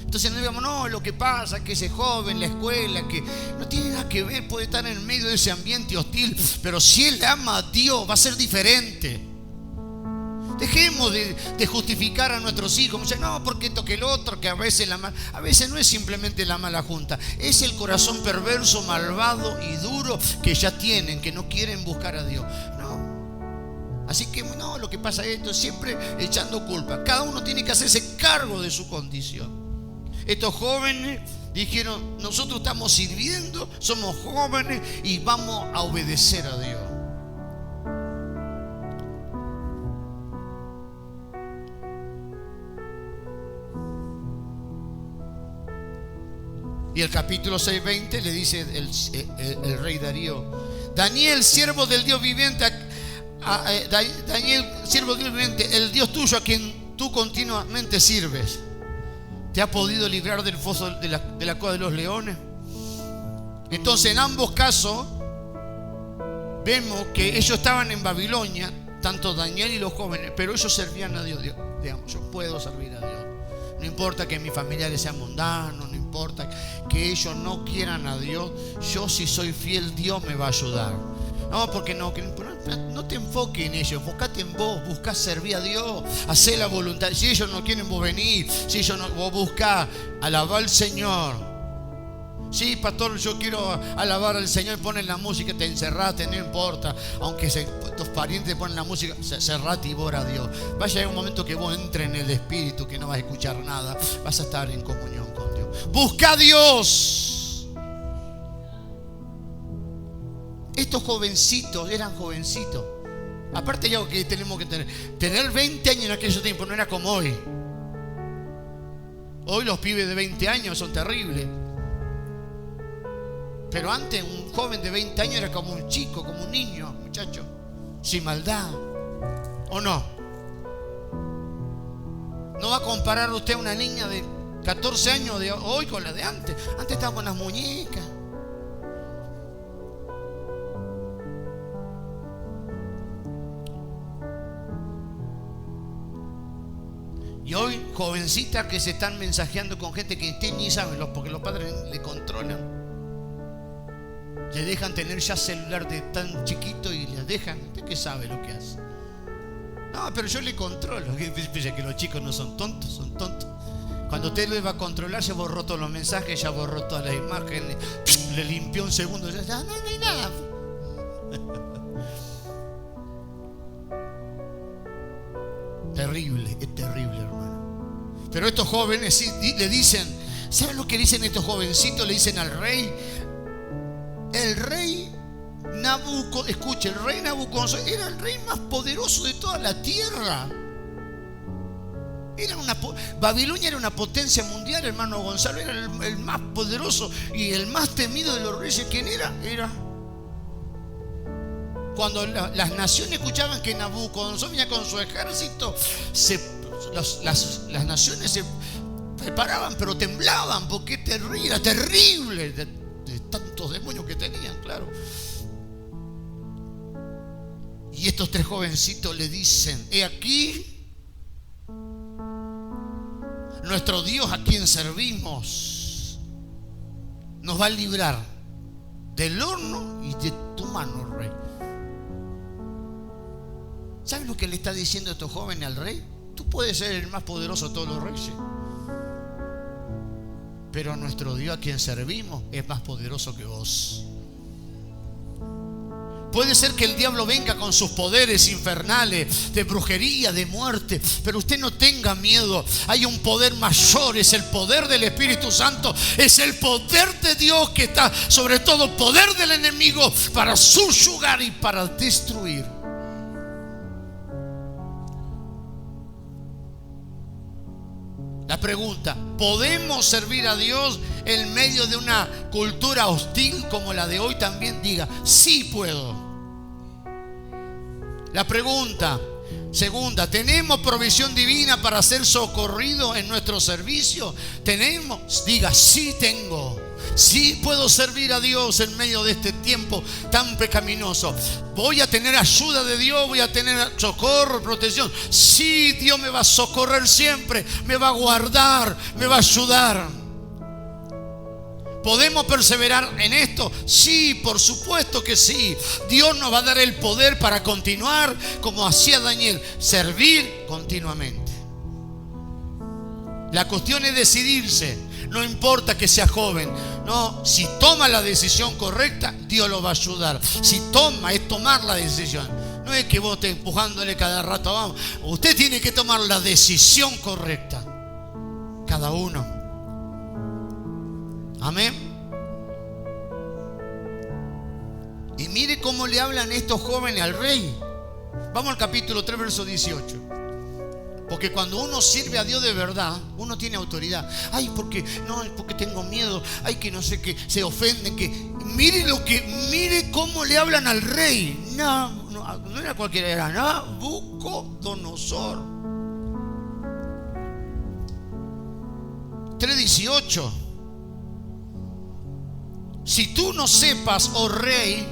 Entonces no digamos, no, lo que pasa es que ese joven, la escuela, que no tiene nada que ver, puede estar en medio de ese ambiente hostil, pero si él ama a Dios va a ser diferente. Dejemos de justificar a nuestros hijos. Dicen, no, porque esto que el otro, que a veces a veces no es simplemente la mala junta, es el corazón perverso, malvado y duro que ya tienen, que no quieren buscar a Dios. No. Así que no, lo que pasa es esto, siempre echando culpa. Cada uno tiene que hacerse cargo de su condición. Estos jóvenes dijeron, nosotros estamos sirviendo, somos jóvenes y vamos a obedecer a Dios. Y el capítulo 6:20 le dice el rey Darío: Daniel, siervo del Dios viviente, Daniel, siervo del Dios viviente, el Dios tuyo a quien tú continuamente sirves, ¿te ha podido librar del foso de la cueva de los leones? Entonces, en ambos casos vemos que ellos estaban en Babilonia, tanto Daniel y los jóvenes, pero ellos servían a Dios. Digamos, yo puedo servir a Dios. No importa que mis familiares sean mundanos, no importa que ellos no quieran a Dios. Yo, si soy fiel, Dios me va a ayudar. No, porque no te enfoques en ellos, enfócate en vos, buscá servir a Dios, hacer la voluntad. Si ellos no quieren, vos venir. Si ellos no, vos buscá alabar al Señor. Sí, pastor, yo quiero alabar al Señor, ponen la música, te encerraste, no importa. Aunque tus parientes ponen la música, cerrate y ora a Dios. Va a llegar un momento que vos entres en el Espíritu, que no vas a escuchar nada, vas a estar en comunión con Dios. Busca a Dios. Estos jovencitos eran jovencitos. Aparte, ya que tenemos que tener 20 años en aquel tiempo, no era como hoy. Hoy los pibes de 20 años son terribles. Pero antes un joven de 20 años era como un chico, como un niño, muchacho, sin maldad. ¿O no? ¿No va a comparar usted a una niña de 14 años de hoy con la de antes? Antes estaba con las muñecas. Y hoy jovencitas que se están mensajeando con gente que usted ni sabe, porque los padres le controlan. Le dejan tener ya celular de tan chiquito y les dejan. ¿Usted qué sabe lo que hace? No, pero yo le controlo. Piensa que los chicos no son tontos, son tontos. Cuando usted les va a controlar, ya borró todos los mensajes, ya borró todas las imágenes, le limpió un segundo, ya no hay nada. Terrible, es terrible, hermano. Pero estos jóvenes sí, le dicen, ¿saben lo que dicen estos jovencitos? Le dicen al rey. El rey Nabucodonosor, escuche, el rey Nabucodonosor era el rey más poderoso de toda la tierra. Babilonia era una potencia mundial, hermano Gonzalo, era el más poderoso y el más temido de los reyes. ¿Quién era? Cuando las naciones escuchaban que Nabucodonosor venía con su ejército, las naciones se preparaban, pero temblaban, porque era terrible. De tantos demonios que tenían, claro. Y estos tres jovencitos le dicen: he aquí nuestro Dios a quien servimos nos va a librar del horno y de tu mano, rey. ¿Sabes lo que le está diciendo estos jóvenes al rey? Tú puedes ser el más poderoso de todos los reyes, pero nuestro Dios a quien servimos es más poderoso que vos. Puede ser que el diablo venga con sus poderes infernales de brujería, de muerte, pero usted no tenga miedo. Hay un poder mayor, es el poder del Espíritu Santo, es el poder de Dios que está sobre todo poder del enemigo para subyugar y para destruir. La pregunta: ¿podemos servir a Dios en medio de una cultura hostil como la de hoy? También diga: sí puedo. La pregunta segunda: ¿tenemos provisión divina para ser socorridos en nuestro servicio? ¿Tenemos? Diga: sí tengo. Sí puedo servir a Dios en medio de este tiempo tan pecaminoso. Voy a tener ayuda de Dios, voy a tener socorro, protección. Sí, Dios me va a socorrer siempre, me va a guardar, me va a ayudar. ¿Podemos perseverar en esto? Sí, por supuesto que sí. Dios nos va a dar el poder para continuar como hacía Daniel, servir continuamente. La cuestión es decidirse. No importa que sea joven, no, si toma la decisión correcta, Dios lo va a ayudar. Si toma, es tomar la decisión. No es que vos estés empujándole cada rato, vamos. Usted tiene que tomar la decisión correcta. Cada uno. Amén. Y mire cómo le hablan estos jóvenes al rey. Vamos al capítulo 3, verso 18. Porque cuando uno sirve a Dios de verdad, uno tiene autoridad. Ay, porque tengo miedo. Ay, que no sé, que se ofenden. Mire cómo le hablan al rey. No era cualquiera, era Nabucodonosor. 3:18. Si tú no sepas, oh rey,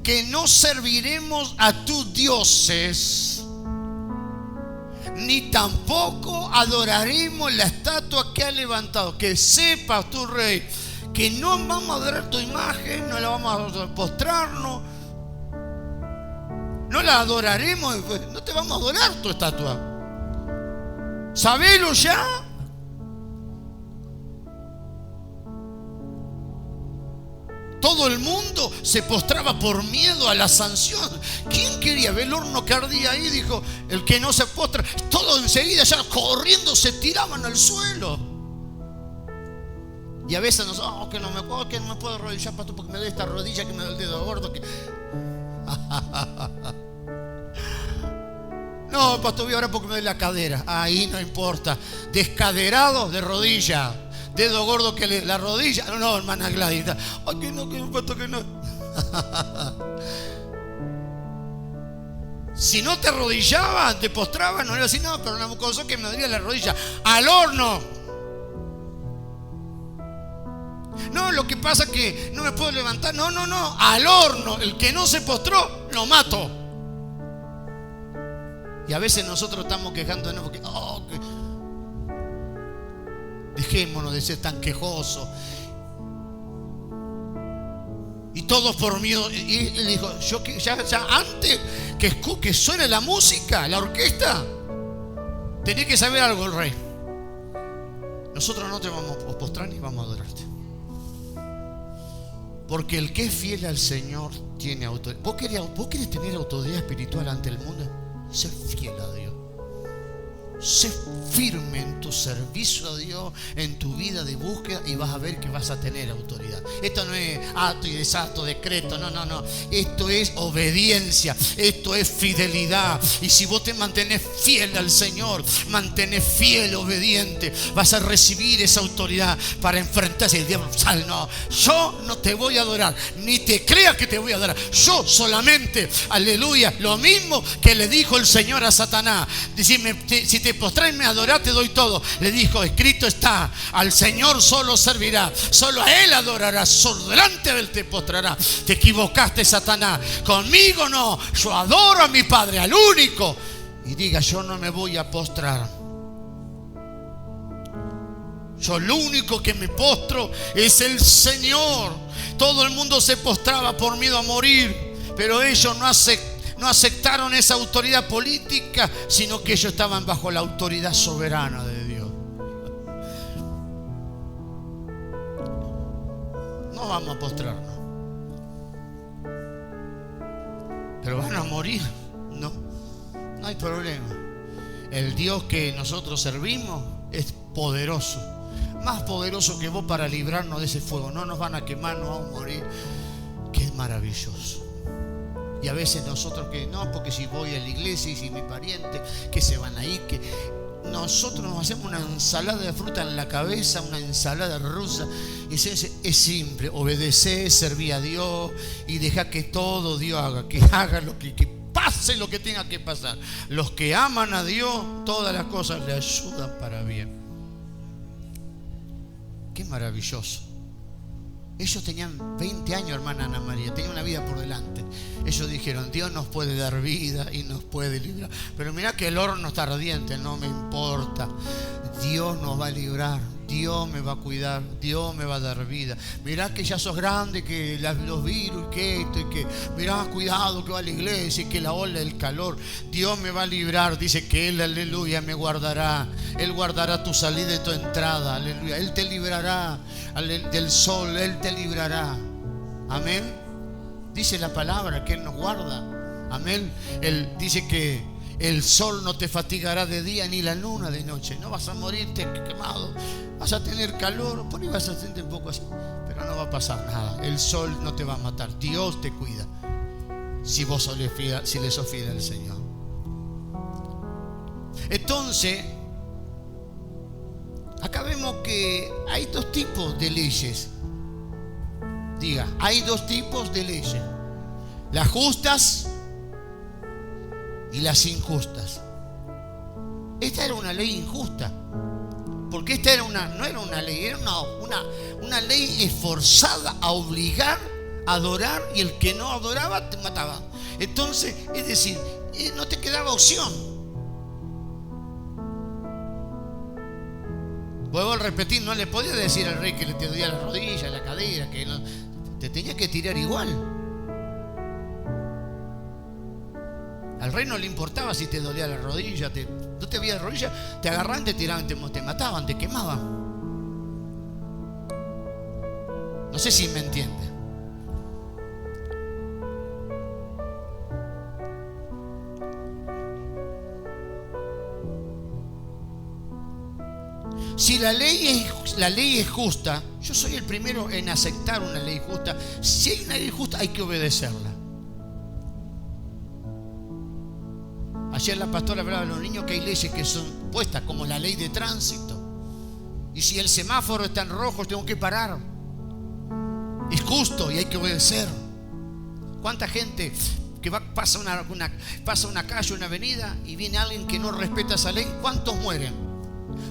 que no serviremos a tus dioses, ni tampoco adoraremos la estatua que ha levantado. Que sepas tú, rey, que no vamos a adorar tu imagen, no la vamos a postrarnos, no la adoraremos, no te vamos a adorar tu estatua. ¿Sabelo ya? Todo el mundo se postraba por miedo a la sanción. ¿Quién quería ver el horno que ardía ahí? Dijo: el que no se postra. Todos enseguida ya corriendo se tiraban al suelo. Y a veces nosotros: que no me puedo arrodillar, pastor, porque me duele esta rodilla, que me duele el dedo gordo. No, pastor, ahora porque me duele la cadera. Ahí no importa. Descaderado de rodilla. Dedo gordo que la rodilla. No, hermana Gladys. Ay, que no. Si no te arrodillabas, te postrabas, no era así. No, pero Nabucodonosor, que me dolía la rodilla. Al horno. No, lo que pasa es que no me puedo levantar. No, al horno. El que no se postró, lo mato. Y a veces nosotros estamos quejándonos porque dejémonos de ser tan quejosos. Y todos por miedo. Y le dijo: yo ya antes que suene la música, la orquesta, tenés que saber algo, el rey. Nosotros no te vamos a postrar ni vamos a adorarte. Porque el que es fiel al Señor tiene autoridad. ¿Vos querés tener autoridad espiritual ante el mundo? Sé fiel a Dios. Sé firme en tu servicio a Dios, en tu vida de búsqueda, y vas a ver que vas a tener autoridad. Esto no es acto y desacto, decreto, no. Esto es obediencia, esto es fidelidad. Y si vos te mantenés fiel al Señor, mantenés fiel, obediente, vas a recibir esa autoridad para enfrentarse. El diablo: no, yo no te voy a adorar, ni te creas que te voy a adorar. Yo solamente, aleluya, lo mismo que le dijo el Señor a Satanás: si te postrás y me adorás, te doy todo. Le dijo: escrito está, al Señor solo servirá, solo a Él adorarás, solo delante de Él te postrarás. Te equivocaste, Satanás, conmigo no. Yo adoro a mi Padre, al único. Y diga: yo no me voy a postrar. Yo lo único que me postro es el Señor. Todo el mundo se postraba por miedo a morir, pero ellos no aceptaron esa autoridad política, sino que ellos estaban bajo la autoridad soberana de Dios. No vamos a postrarnos. Pero van a morir. No, no hay problema. El Dios que nosotros servimos es poderoso, más poderoso que vos para librarnos de ese fuego. No nos van a quemar, no vamos a morir. Que es maravilloso. Y a veces nosotros que no, porque si voy a la iglesia y si mi pariente, que se van ahí, que nosotros nos hacemos una ensalada de fruta en la cabeza, una ensalada rusa. Y es simple: obedecer, servir a Dios y dejar que todo Dios haga, que haga lo que pase lo que tenga que pasar. Los que aman a Dios, todas las cosas le ayudan para bien. Qué maravilloso. Ellos tenían 20 años, hermana Ana María, tenían una vida por delante. Ellos dijeron: Dios nos puede dar vida y nos puede librar. Pero mirá que el horno está ardiente, no me importa. Dios nos va a librar, Dios me va a cuidar, Dios me va a dar vida. Mirá que ya sos grande, que los virus, que esto y que, mirá, cuidado que va a la iglesia y que la ola, el calor. Dios me va a librar, dice que Él, aleluya, me guardará. Él guardará tu salida y tu entrada, aleluya. Él te librará del sol, Él te librará. Amén. Dice la palabra que Él nos guarda. Amén. Él dice que el sol no te fatigará de día ni la luna de noche. No vas a morirte quemado, vas a tener calor, por ahí vas a sentir un poco así, pero no va a pasar nada. El sol no te va a matar. Dios te cuida si vos sos fiel, si le sos fiel al Señor. Entonces, acá vemos que hay dos tipos de leyes. Diga, hay dos tipos de leyes: las justas y las injustas. Esta era una ley injusta, porque esta era no era una ley, era una ley esforzada a obligar a adorar, y el que no adoraba te mataba. Entonces, es decir, no te quedaba opción. Vuelvo a repetir, no le podía decir al rey que le te dolía la rodilla, la cadera, que no, te tenía que tirar igual. Al rey no le importaba si te dolía la rodilla, no te veía la rodilla, te agarraban, te tiraban, te mataban, te quemaban. No sé si me entiende. Si la ley es justa, yo soy el primero en aceptar una ley justa. Si hay una ley justa, hay que obedecerla. Ayer la pastora hablaba de los niños, que hay leyes que son puestas, como la ley de tránsito. Y si el semáforo está en rojo, tengo que parar. Es justo y hay que obedecer. ¿Cuánta gente que pasa una calle, una avenida, y viene alguien que no respeta esa ley? ¿Cuántos mueren?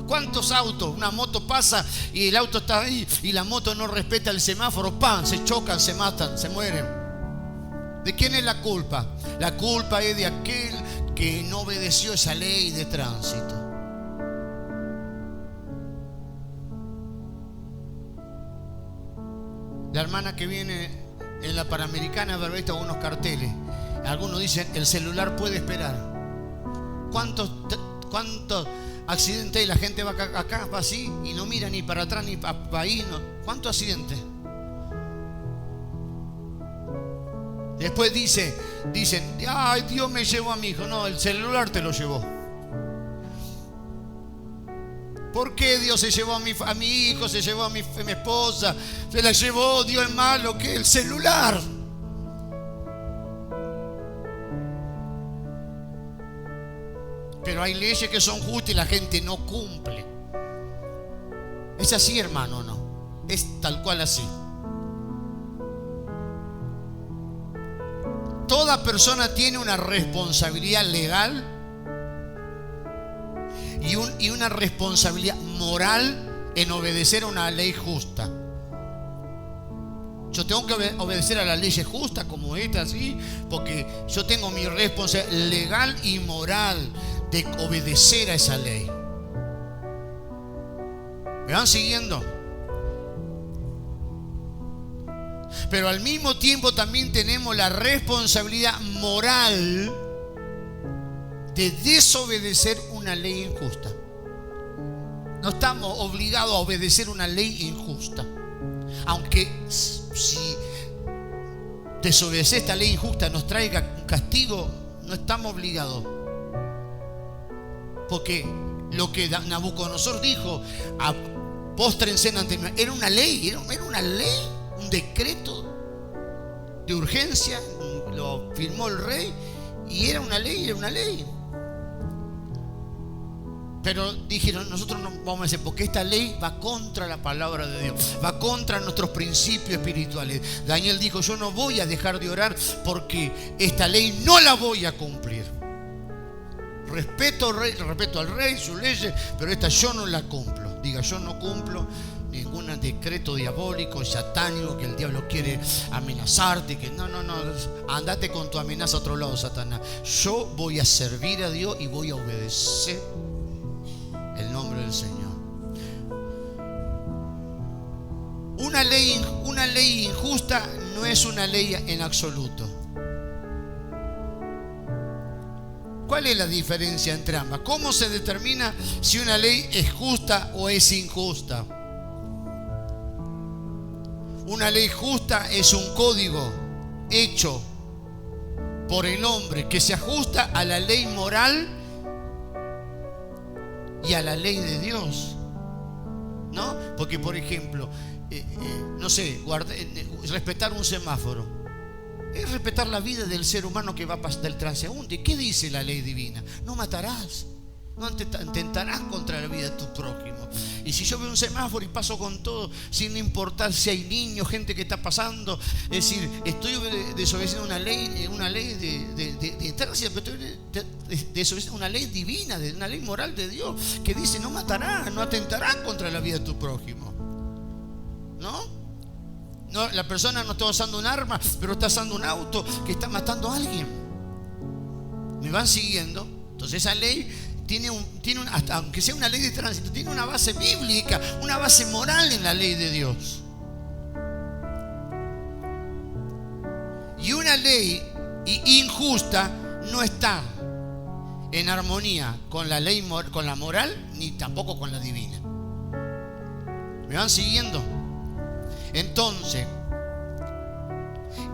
¿Cuántos autos? Una moto pasa y el auto está ahí y la moto no respeta el semáforo, ¡pam!, se chocan, se matan, se mueren. ¿De quién es la culpa? La culpa es de aquel que no obedeció esa ley de tránsito. La hermana que viene en la Panamericana haber visto unos carteles. Algunos dicen: el celular puede esperar. ¿Cuántos accidentes hay? La gente va acá, va así y no mira ni para atrás ni para ahí. No. ¿Cuántos accidentes? Después dicen: ay, Dios me llevó a mi hijo. No, el celular te lo llevó. ¿Por qué Dios se llevó a mi hijo, se llevó a mi esposa, se la llevó? Dios es malo, que el celular. Pero hay leyes que son justas y la gente no cumple. ¿Es así, hermano? No, es tal cual así. Toda persona tiene una responsabilidad legal y una responsabilidad moral en obedecer a una ley justa. Yo tengo que obedecer a las leyes justas como esta, ¿sí? Porque yo tengo mi responsabilidad legal y moral de obedecer a esa ley. ¿Me van siguiendo? Pero al mismo tiempo también tenemos la responsabilidad moral de desobedecer una ley injusta. No estamos obligados a obedecer una ley injusta. Aunque si desobedecer esta ley injusta nos traiga castigo no estamos obligados. Porque lo que Nabucodonosor dijo, póstrense ante mí, era una ley, era una ley, un decreto de urgencia, lo firmó el rey, y era una ley. Pero dijeron, nosotros no vamos a hacer, porque esta ley va contra la palabra de Dios, va contra nuestros principios espirituales. Daniel dijo, yo no voy a dejar de orar porque esta ley no la voy a cumplir. Respeto al rey, sus leyes, pero esta yo no la cumplo. Diga, yo no cumplo ningún decreto diabólico, satánico, que el diablo quiere amenazarte, que no, andate con tu amenaza a otro lado, Satanás. Yo voy a servir a Dios y voy a obedecer el nombre del Señor. Una ley injusta no es una ley en absoluto. ¿Cuál es la diferencia entre ambas? ¿Cómo se determina si una ley es justa o es injusta? Una ley justa es un código hecho por el hombre que se ajusta a la ley moral y a la ley de Dios, ¿no? Porque, por ejemplo, no sé, respetar un semáforo es respetar la vida del ser humano que va del transeúnte. ¿Qué dice la ley divina? No matarás, no atentarás contra la vida de tu prójimo. Y si yo veo un semáforo y paso con todo, sin importar si hay niños, gente que está pasando, es decir, estoy desobedeciendo una ley de tránsito, pero estoy desobedeciendo una ley divina, una ley moral de Dios, que dice no matarás, no atentarás contra la vida de tu prójimo. No, la persona no está usando un arma, pero está usando un auto que está matando a alguien. ¿Me van siguiendo? Entonces esa ley tiene hasta aunque sea una ley de tránsito, tiene una base bíblica, una base moral en la ley de Dios. Y una ley injusta no está en armonía con la ley, con la moral, ni tampoco con la divina. ¿Me van siguiendo? Entonces,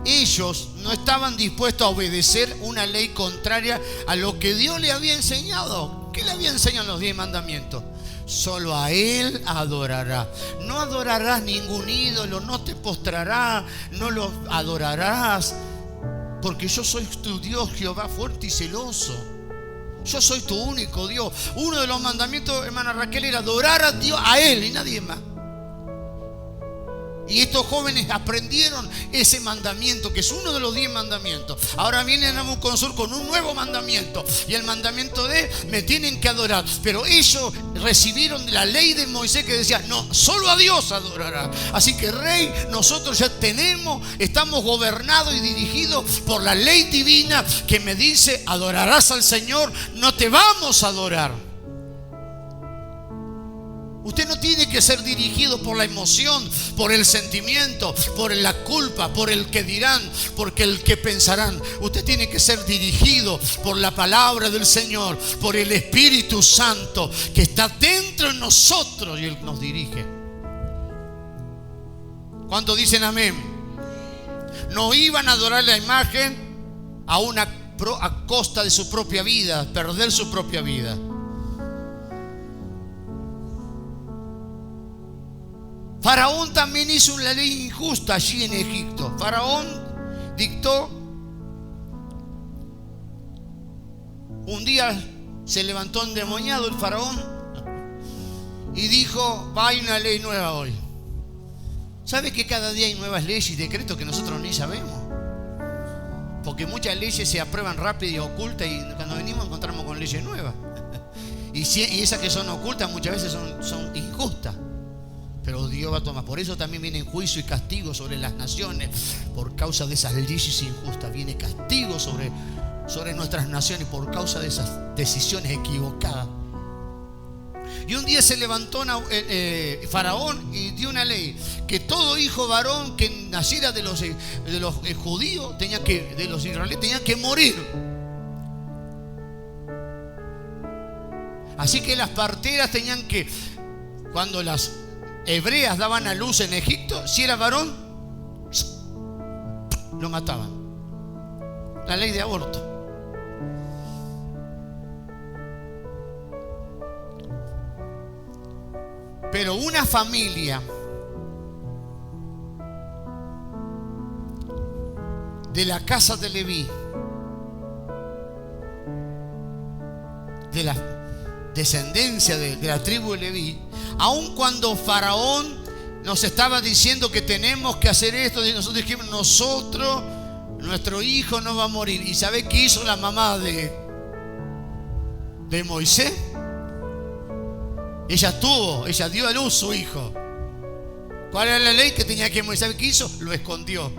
ellos no estaban dispuestos a obedecer una ley contraria a lo que Dios le había enseñado. ¿Qué le había enseñado en los 10 mandamientos? Solo a Él adorarás. No adorarás ningún ídolo, no te postrarás, no lo adorarás, porque yo soy tu Dios, Jehová fuerte y celoso. Yo soy tu único Dios. Uno de los mandamientos, hermana Raquel, era adorar a Dios, a Él y nadie más. Y estos jóvenes aprendieron ese mandamiento, que es uno de los 10 mandamientos. Ahora viene Nabucodonosor con un nuevo mandamiento. Y el mandamiento de me tienen que adorar. Pero ellos recibieron la ley de Moisés que decía, no, solo a Dios adorará. Así que, rey, nosotros ya estamos gobernados y dirigidos por la ley divina que me dice, adorarás al Señor, no te vamos a adorar. Usted no tiene que ser dirigido por la emoción, por el sentimiento, por la culpa, por el que dirán, porque el que pensarán. Usted tiene que ser dirigido por la palabra del Señor, por el Espíritu Santo que está dentro de nosotros y Él nos dirige. ¿Cuántos dicen amén? No iban a adorar la imagen a costa de su propia vida, perder su propia vida. Faraón también hizo una ley injusta allí en Egipto. Faraón dictó, un día se levantó endemoniado el faraón y dijo, hay una ley nueva hoy. ¿Sabe que cada día hay nuevas leyes y decretos que nosotros ni sabemos? Porque muchas leyes se aprueban rápido y ocultas, y cuando venimos encontramos con leyes nuevas. Y esas que son ocultas muchas veces son injustas. Pero Dios va a tomar. Por eso también viene juicio y castigo sobre las naciones. Por causa de esas leyes injustas viene castigo sobre nuestras naciones por causa de esas decisiones equivocadas. Y un día se levantó Faraón y dio una ley que todo hijo varón que naciera de los judíos, de los israelíes, tenía que morir. Así que las parteras tenían que, cuando las hebreas daban a luz en Egipto, si era varón, lo mataban. la ley de aborto. Pero una familia de la casa de Leví, de la descendencia de la tribu de Leví, aun cuando Faraón nos estaba diciendo que tenemos que hacer esto, y nosotros dijimos, nuestro hijo no va a morir. ¿Y sabe qué hizo la mamá de Moisés? Ella dio a luz su hijo. ¿Cuál era la ley que tenía que Moisés? ¿Sabe qué hizo? Lo escondió.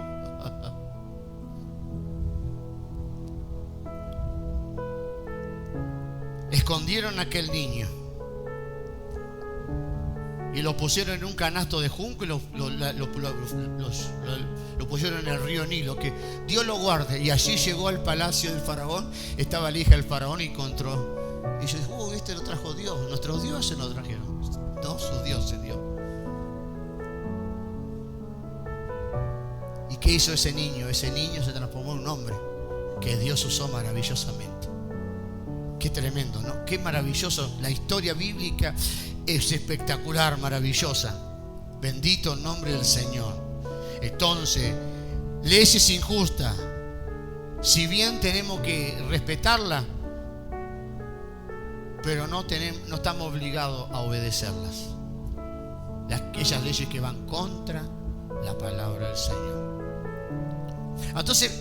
Escondieron a aquel niño y lo pusieron en un canasto de junco y lo pusieron en el río Nilo. Que Dios lo guarde. Y allí llegó al palacio del faraón. Estaba la hija del faraón y encontró. Y yo dije, este lo trajo Dios. Nuestros dioses lo trajeron. No, sus dioses, Dios. ¿Y qué hizo ese niño? Ese niño se transformó en un hombre que Dios usó maravillosamente. Qué tremendo, ¿no? Qué maravilloso. La historia bíblica es espectacular, maravillosa. Bendito el nombre del Señor. Entonces, ley es injusta. Si bien tenemos que respetarla, pero no estamos obligados a obedecerlas. Aquellas leyes que van contra la palabra del Señor. Entonces,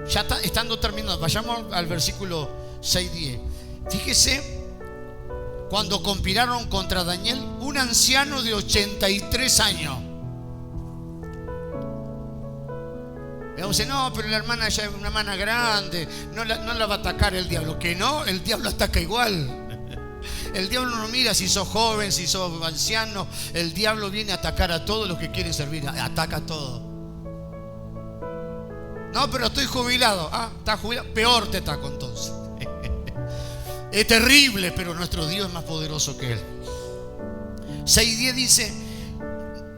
ya estando terminando, vayamos al versículo 6:10. Fíjese, cuando conspiraron contra Daniel, un anciano de 83 años. Dice, no, pero la hermana ya es una hermana grande, no la va a atacar el diablo. Que no, el diablo ataca igual. El diablo no mira si sos joven, si sos anciano. El diablo viene a atacar a todos los que quieren servir. Ataca a todos. No, pero estoy jubilado. ¿Estás jubilado? Peor te ataco entonces. Es terrible, pero nuestro Dios es más poderoso que él. 6:10 dice,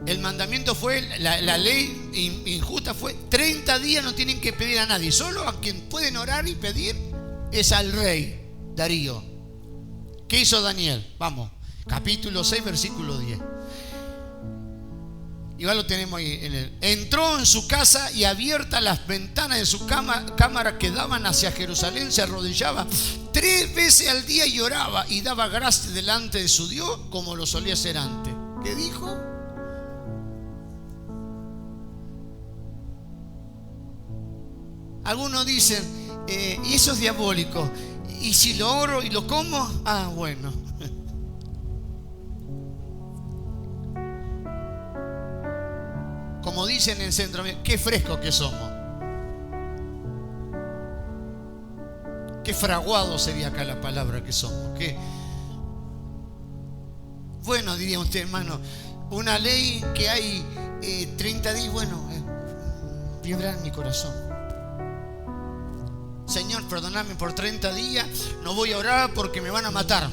el mandamiento fue, la ley injusta fue, 30 días no tienen que pedir a nadie. Solo a quien pueden orar y pedir es al rey Darío. ¿Qué hizo Daniel? Vamos, capítulo 6, versículo 10. Igual lo tenemos ahí. Entró en su casa y abiertas las ventanas de su cámara que daban hacia Jerusalén, se arrodillaba 3 veces al día y oraba y daba gracias delante de su Dios como lo solía hacer antes. ¿Qué dijo? Algunos dicen, y eso es diabólico. ¿Y si lo oro y lo como? Bueno. Como dicen en Centroamérica, qué fresco que somos. Qué fraguado sería acá la palabra que somos. Bueno, diría usted, hermano, una ley que hay 30 días, vibra en mi corazón. Señor, perdóname por 30 días, no voy a orar porque me van a matar.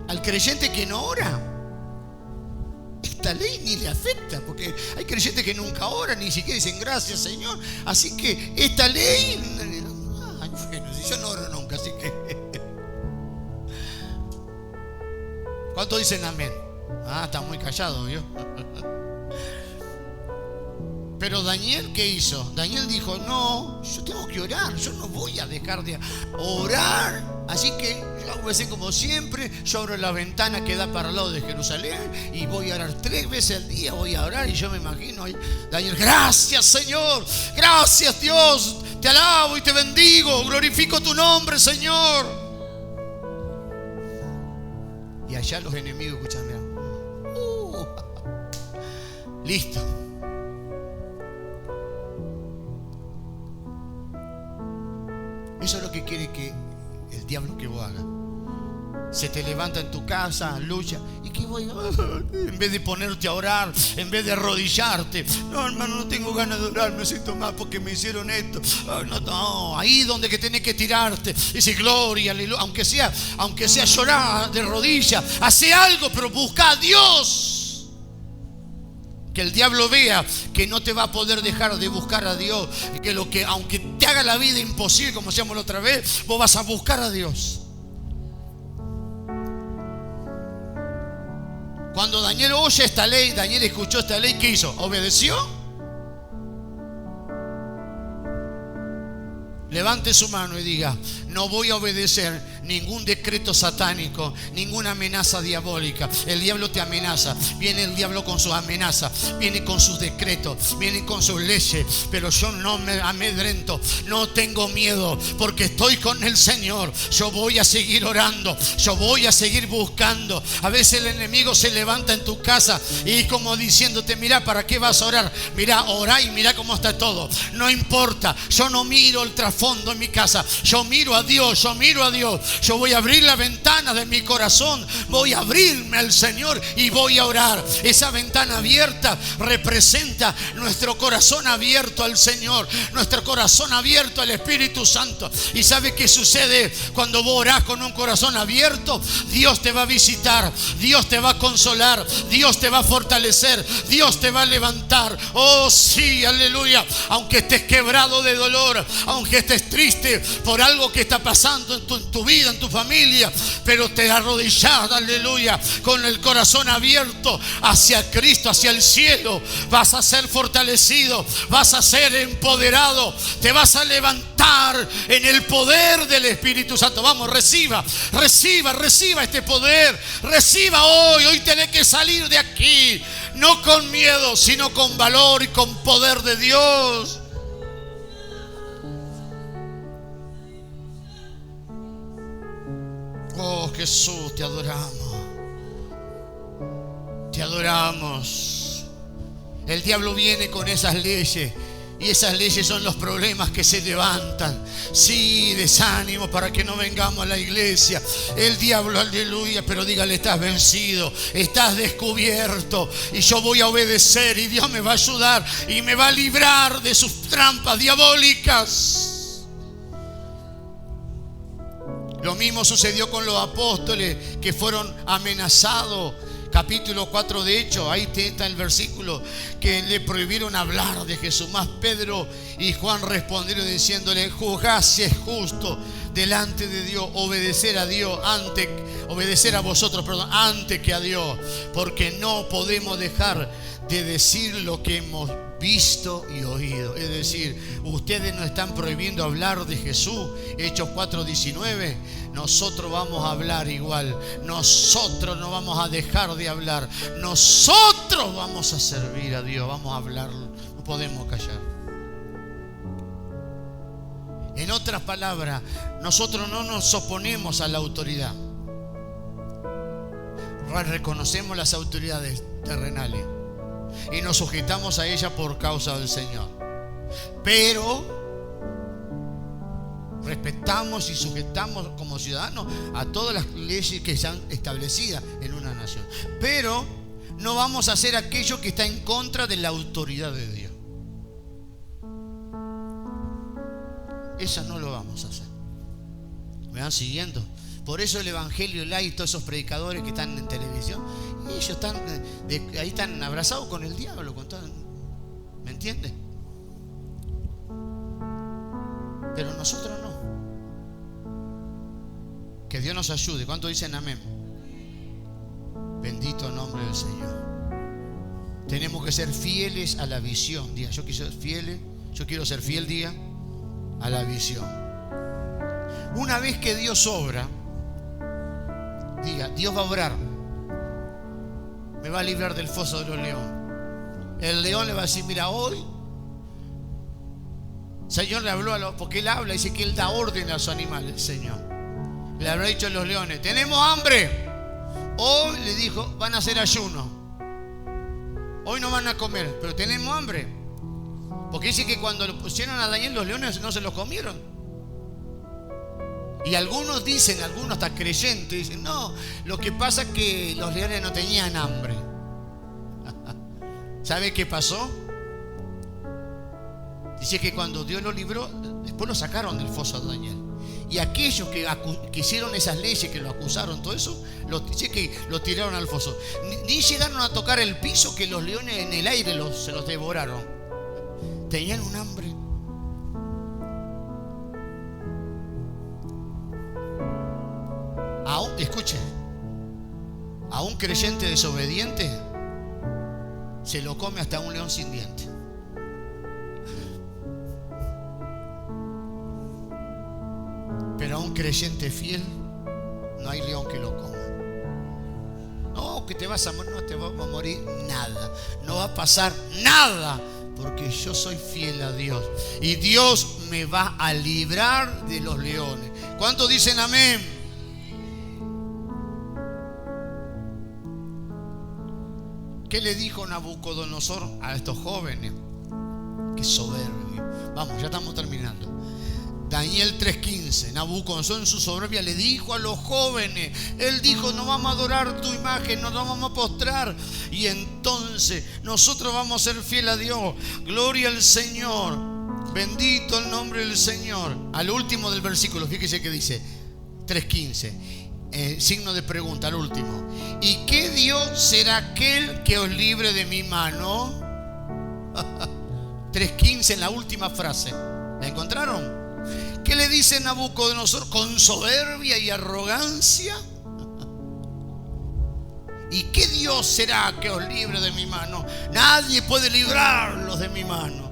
Al creyente que no ora, esta ley ni le afecta, porque hay creyentes que nunca oran, ni siquiera dicen gracias, Señor. Así que esta ley, si yo no oro nunca, así que... ¿Cuántos dicen amén? Está muy callado, ¿vio? Pero Daniel, ¿qué hizo? Daniel dijo, no, yo tengo que orar, yo no voy a dejar de orar. Así que yo voy a hacer como siempre, yo abro la ventana que da para el lado de Jerusalén y voy a orar 3 veces al día, voy a orar. Y yo me imagino ahí, Daniel, gracias Señor, gracias Dios, te alabo y te bendigo, glorifico tu nombre, Señor. Y allá los enemigos escuchan, mirá. Listo. Eso es lo que quiere que el diablo que vos hagas. Se te levanta en tu casa, lucha. ¿Y qué voy? En vez de ponerte a orar, en vez de arrodillarte. No, hermano, no tengo ganas de orar, me siento mal porque me hicieron esto. No, ahí donde que tenés que tirarte. Dice gloria, aleluya. Aunque sea llorar de rodillas, hace algo, pero busca a Dios. Que el diablo vea que no te va a poder dejar de buscar a Dios. Que aunque te haga la vida imposible, como decíamos la otra vez, vos vas a buscar a Dios. Cuando Daniel oye esta ley, Daniel escuchó esta ley, ¿qué hizo? ¿Obedeció? Levante su mano y diga: no voy a obedecer ningún decreto satánico, ninguna amenaza diabólica. El diablo te amenaza. Viene el diablo con sus amenazas, viene con sus decretos, viene con sus leyes. Pero yo no me amedrento, no tengo miedo, porque estoy con el Señor. Yo voy a seguir orando, yo voy a seguir buscando. A veces el enemigo se levanta en tu casa y como diciéndote: mira, ¿para qué vas a orar? Mira, orá y mira cómo está todo. No importa, yo no miro el trasfondo en mi casa, yo miro a Dios, yo miro a Dios. Yo voy a abrir la ventana de mi corazón, voy a abrirme al Señor y voy a orar. Esa ventana abierta representa nuestro corazón abierto al Señor, nuestro corazón abierto al Espíritu Santo. ¿Y sabe qué sucede cuando vos orás con un corazón abierto? Dios te va a visitar, Dios te va a consolar, Dios te va a fortalecer, Dios te va a levantar. Oh sí, aleluya. Aunque estés quebrado de dolor, aunque estés triste por algo que está pasando en tu vida, en tu familia, pero te arrodillás, aleluya, con el corazón abierto hacia Cristo, hacia el cielo. Vas a ser fortalecido, vas a ser empoderado, te vas a levantar en el poder del Espíritu Santo. Vamos, reciba este poder, reciba hoy tenés que salir de aquí, no con miedo, sino con valor y con poder de Dios. Oh Jesús, te adoramos. Te adoramos. El diablo viene con esas leyes. Y esas leyes son los problemas que se levantan. Sí, desánimo para que no vengamos a la iglesia. El diablo, aleluya, pero dígale: estás vencido, estás descubierto. Y yo voy a obedecer y Dios me va a ayudar y me va a librar de sus trampas diabólicas. Lo mismo sucedió con los apóstoles que fueron amenazados. Capítulo 4 de Hechos, ahí está el versículo, que le prohibieron hablar de Jesús. Más Pedro y Juan respondieron diciéndole: juzgad si es justo delante de Dios obedecer a vosotros antes que a Dios, porque no podemos dejar de decir lo que hemos visto y oído. Es decir, ustedes nos están prohibiendo hablar de Jesús, Hechos 4:19. Nosotros vamos a hablar igual. Nosotros no vamos a dejar de hablar. Nosotros vamos a servir a Dios. Vamos a hablar. No podemos callar. En otras palabras, nosotros no nos oponemos a la autoridad. Reconocemos las autoridades terrenales y nos sujetamos a ella por causa del Señor. Pero respetamos y sujetamos como ciudadanos a todas las leyes que están establecidas en una nación. Pero no vamos a hacer aquello que está en contra de la autoridad de Dios. Eso no lo vamos a hacer. ¿Me van siguiendo? Por eso el Evangelio Light, todos esos predicadores que están en televisión, ellos están ahí están abrazados con el diablo, con todo. ¿Me entiendes? Pero nosotros no. Que Dios nos ayude. ¿Cuántos dicen amén? Bendito el nombre del Señor. Tenemos que ser fieles a la visión. Diga: yo quiero ser fiel, diga, a la visión. Una vez que Dios obra, diga: Dios va a obrar. Me va a librar del foso de los leones. El león le va a decir: mira, hoy Señor le habló porque Él habla, dice que Él da orden a sus animales. El Señor le habrá dicho a los leones: tenemos hambre. Hoy le dijo: van a hacer ayuno. Hoy no van a comer, pero tenemos hambre. Porque dice que cuando lo pusieron a Daniel, los leones no se los comieron. Y algunos dicen, algunos hasta creyentes, dicen, no, lo que pasa es que los leones no tenían hambre. ¿Sabe qué pasó? Dice que cuando Dios lo libró, después lo sacaron del foso de Daniel. Y aquellos que hicieron esas leyes, que lo acusaron, todo eso, dice que lo tiraron al foso. Ni llegaron a tocar el piso, que los leones en el aire se los devoraron. Tenían un hambre. Escuche, a un creyente desobediente se lo come hasta un león sin dientes. Pero a un creyente fiel no hay león que lo coma. No, que te vas a morir, no te va a morir nada, no va a pasar nada, porque yo soy fiel a Dios y Dios me va a librar de los leones. ¿Cuántos dicen amén? ¿Qué le dijo Nabucodonosor a estos jóvenes? Qué soberbio. Vamos, ya estamos terminando. Daniel 3:15. Nabucodonosor en su soberbia le dijo a los jóvenes, él dijo, no vamos a adorar tu imagen, no nos vamos a postrar, y entonces nosotros vamos a ser fieles a Dios. Gloria al Señor, bendito el nombre del Señor. Al último del versículo, fíjese que dice 3:15. Signo de pregunta al último. ¿Y qué Dios será aquel que os libre de mi mano? 3:15 en la última frase. ¿La encontraron? ¿Qué le dice Nabucodonosor con soberbia y arrogancia? ¿Y qué Dios será que os libre de mi mano? Nadie puede librarlos de mi mano.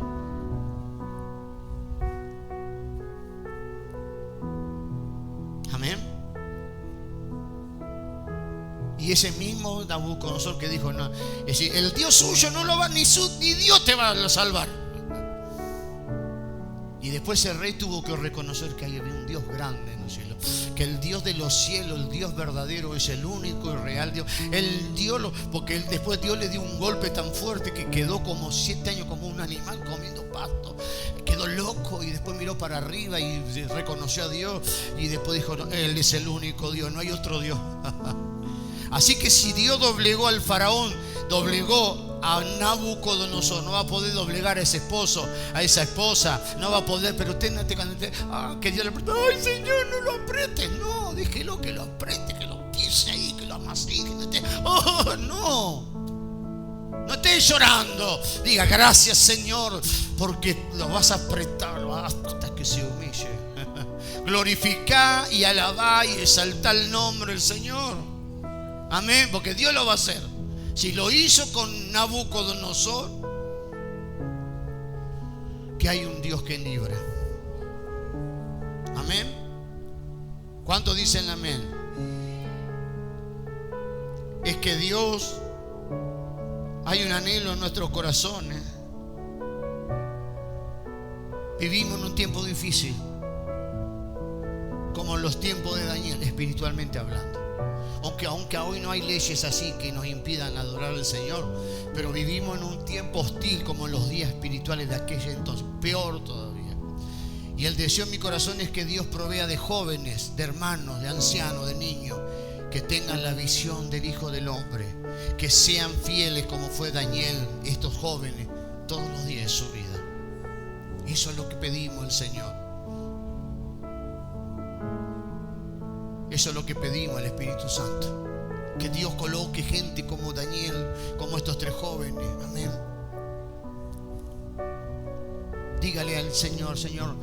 Amén. Y ese mismo Nabucodonosor que dijo, no, es decir, el Dios suyo no lo va, ni Dios te va a salvar. Y después el rey tuvo que reconocer que había un Dios grande en los cielos, que el Dios de los cielos, el Dios verdadero, es el único y real Dios. Porque después Dios le dio un golpe tan fuerte que quedó como 7 años como un animal comiendo pasto. Quedó loco y después miró para arriba y reconoció a Dios. Y después dijo, no, Él es el único Dios, no hay otro Dios. Así que si Dios doblegó al faraón, doblegó a Nabucodonosor, no va a poder doblegar a ese esposo, a esa esposa, no va a poder. Pero usted no te que Dios le apriete. Ay, Señor, no lo apriete. No, déjelo que lo apriete, que lo pise ahí, que lo amasije. No esté llorando. Diga, gracias, Señor, porque lo vas a apretar hasta que se humille. Glorificá y alabá y exaltá el nombre del Señor. Amén, porque Dios lo va a hacer. Si lo hizo con Nabucodonosor, que hay un Dios que libra. Amén. ¿Cuántos dicen amén? Es que Dios, hay un anhelo en nuestros corazones. Vivimos en un tiempo difícil, como en los tiempos de Daniel, espiritualmente hablando. Aunque hoy no hay leyes así que nos impidan adorar al Señor, pero vivimos en un tiempo hostil como en los días espirituales de aquella entonces, peor todavía. Y el deseo en mi corazón es que Dios provea de jóvenes, de hermanos, de ancianos, de niños, que tengan la visión del Hijo del Hombre, que sean fieles como fue Daniel, estos jóvenes, todos los días de su vida. Eso es lo que pedimos al Señor. Eso es lo que pedimos al Espíritu Santo. Que Dios coloque gente como Daniel, como estos 3 jóvenes. Amén. Dígale al Señor, Señor,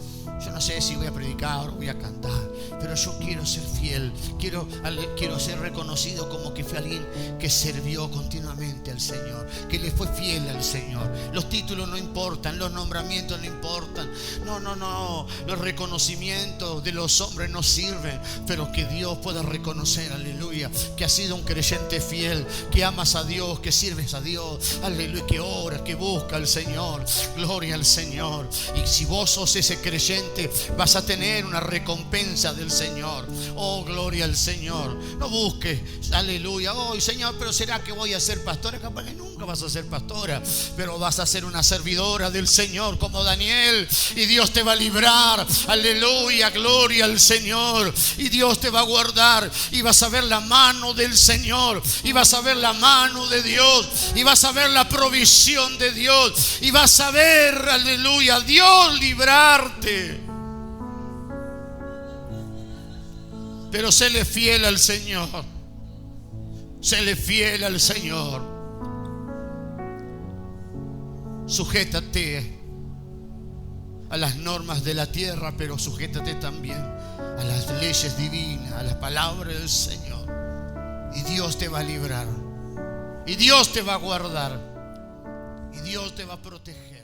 yo no sé si voy a predicar o voy a cantar, pero yo quiero ser fiel, quiero ser reconocido como que fue alguien que sirvió continuamente al Señor, que le fue fiel al Señor. Los títulos no importan, los nombramientos no importan, no, los reconocimientos de los hombres no sirven, pero que Dios pueda reconocer, aleluya, que has sido un creyente fiel, que amas a Dios, que sirves a Dios, aleluya, que oras, que busca al Señor. Gloria al Señor. Y si vos sos ese creyente, vas a tener una recompensa del Señor. Oh, gloria al Señor. No busques, aleluya, oh Señor, pero ¿será que voy a ser pastora? Capaz que nunca vas a ser pastora, pero vas a ser una servidora del Señor como Daniel, y Dios te va a librar. Aleluya, gloria al Señor. Y Dios te va a guardar, y vas a ver la mano del Señor, y vas a ver la mano de Dios, y vas a ver la provisión de Dios, y vas a ver, aleluya, Dios librarte. Pero séle fiel al Señor. Séle fiel al Señor. Sujétate a las normas de la tierra, pero sujétate también a las leyes divinas, a las palabras del Señor. Y Dios te va a librar. Y Dios te va a guardar. Y Dios te va a proteger.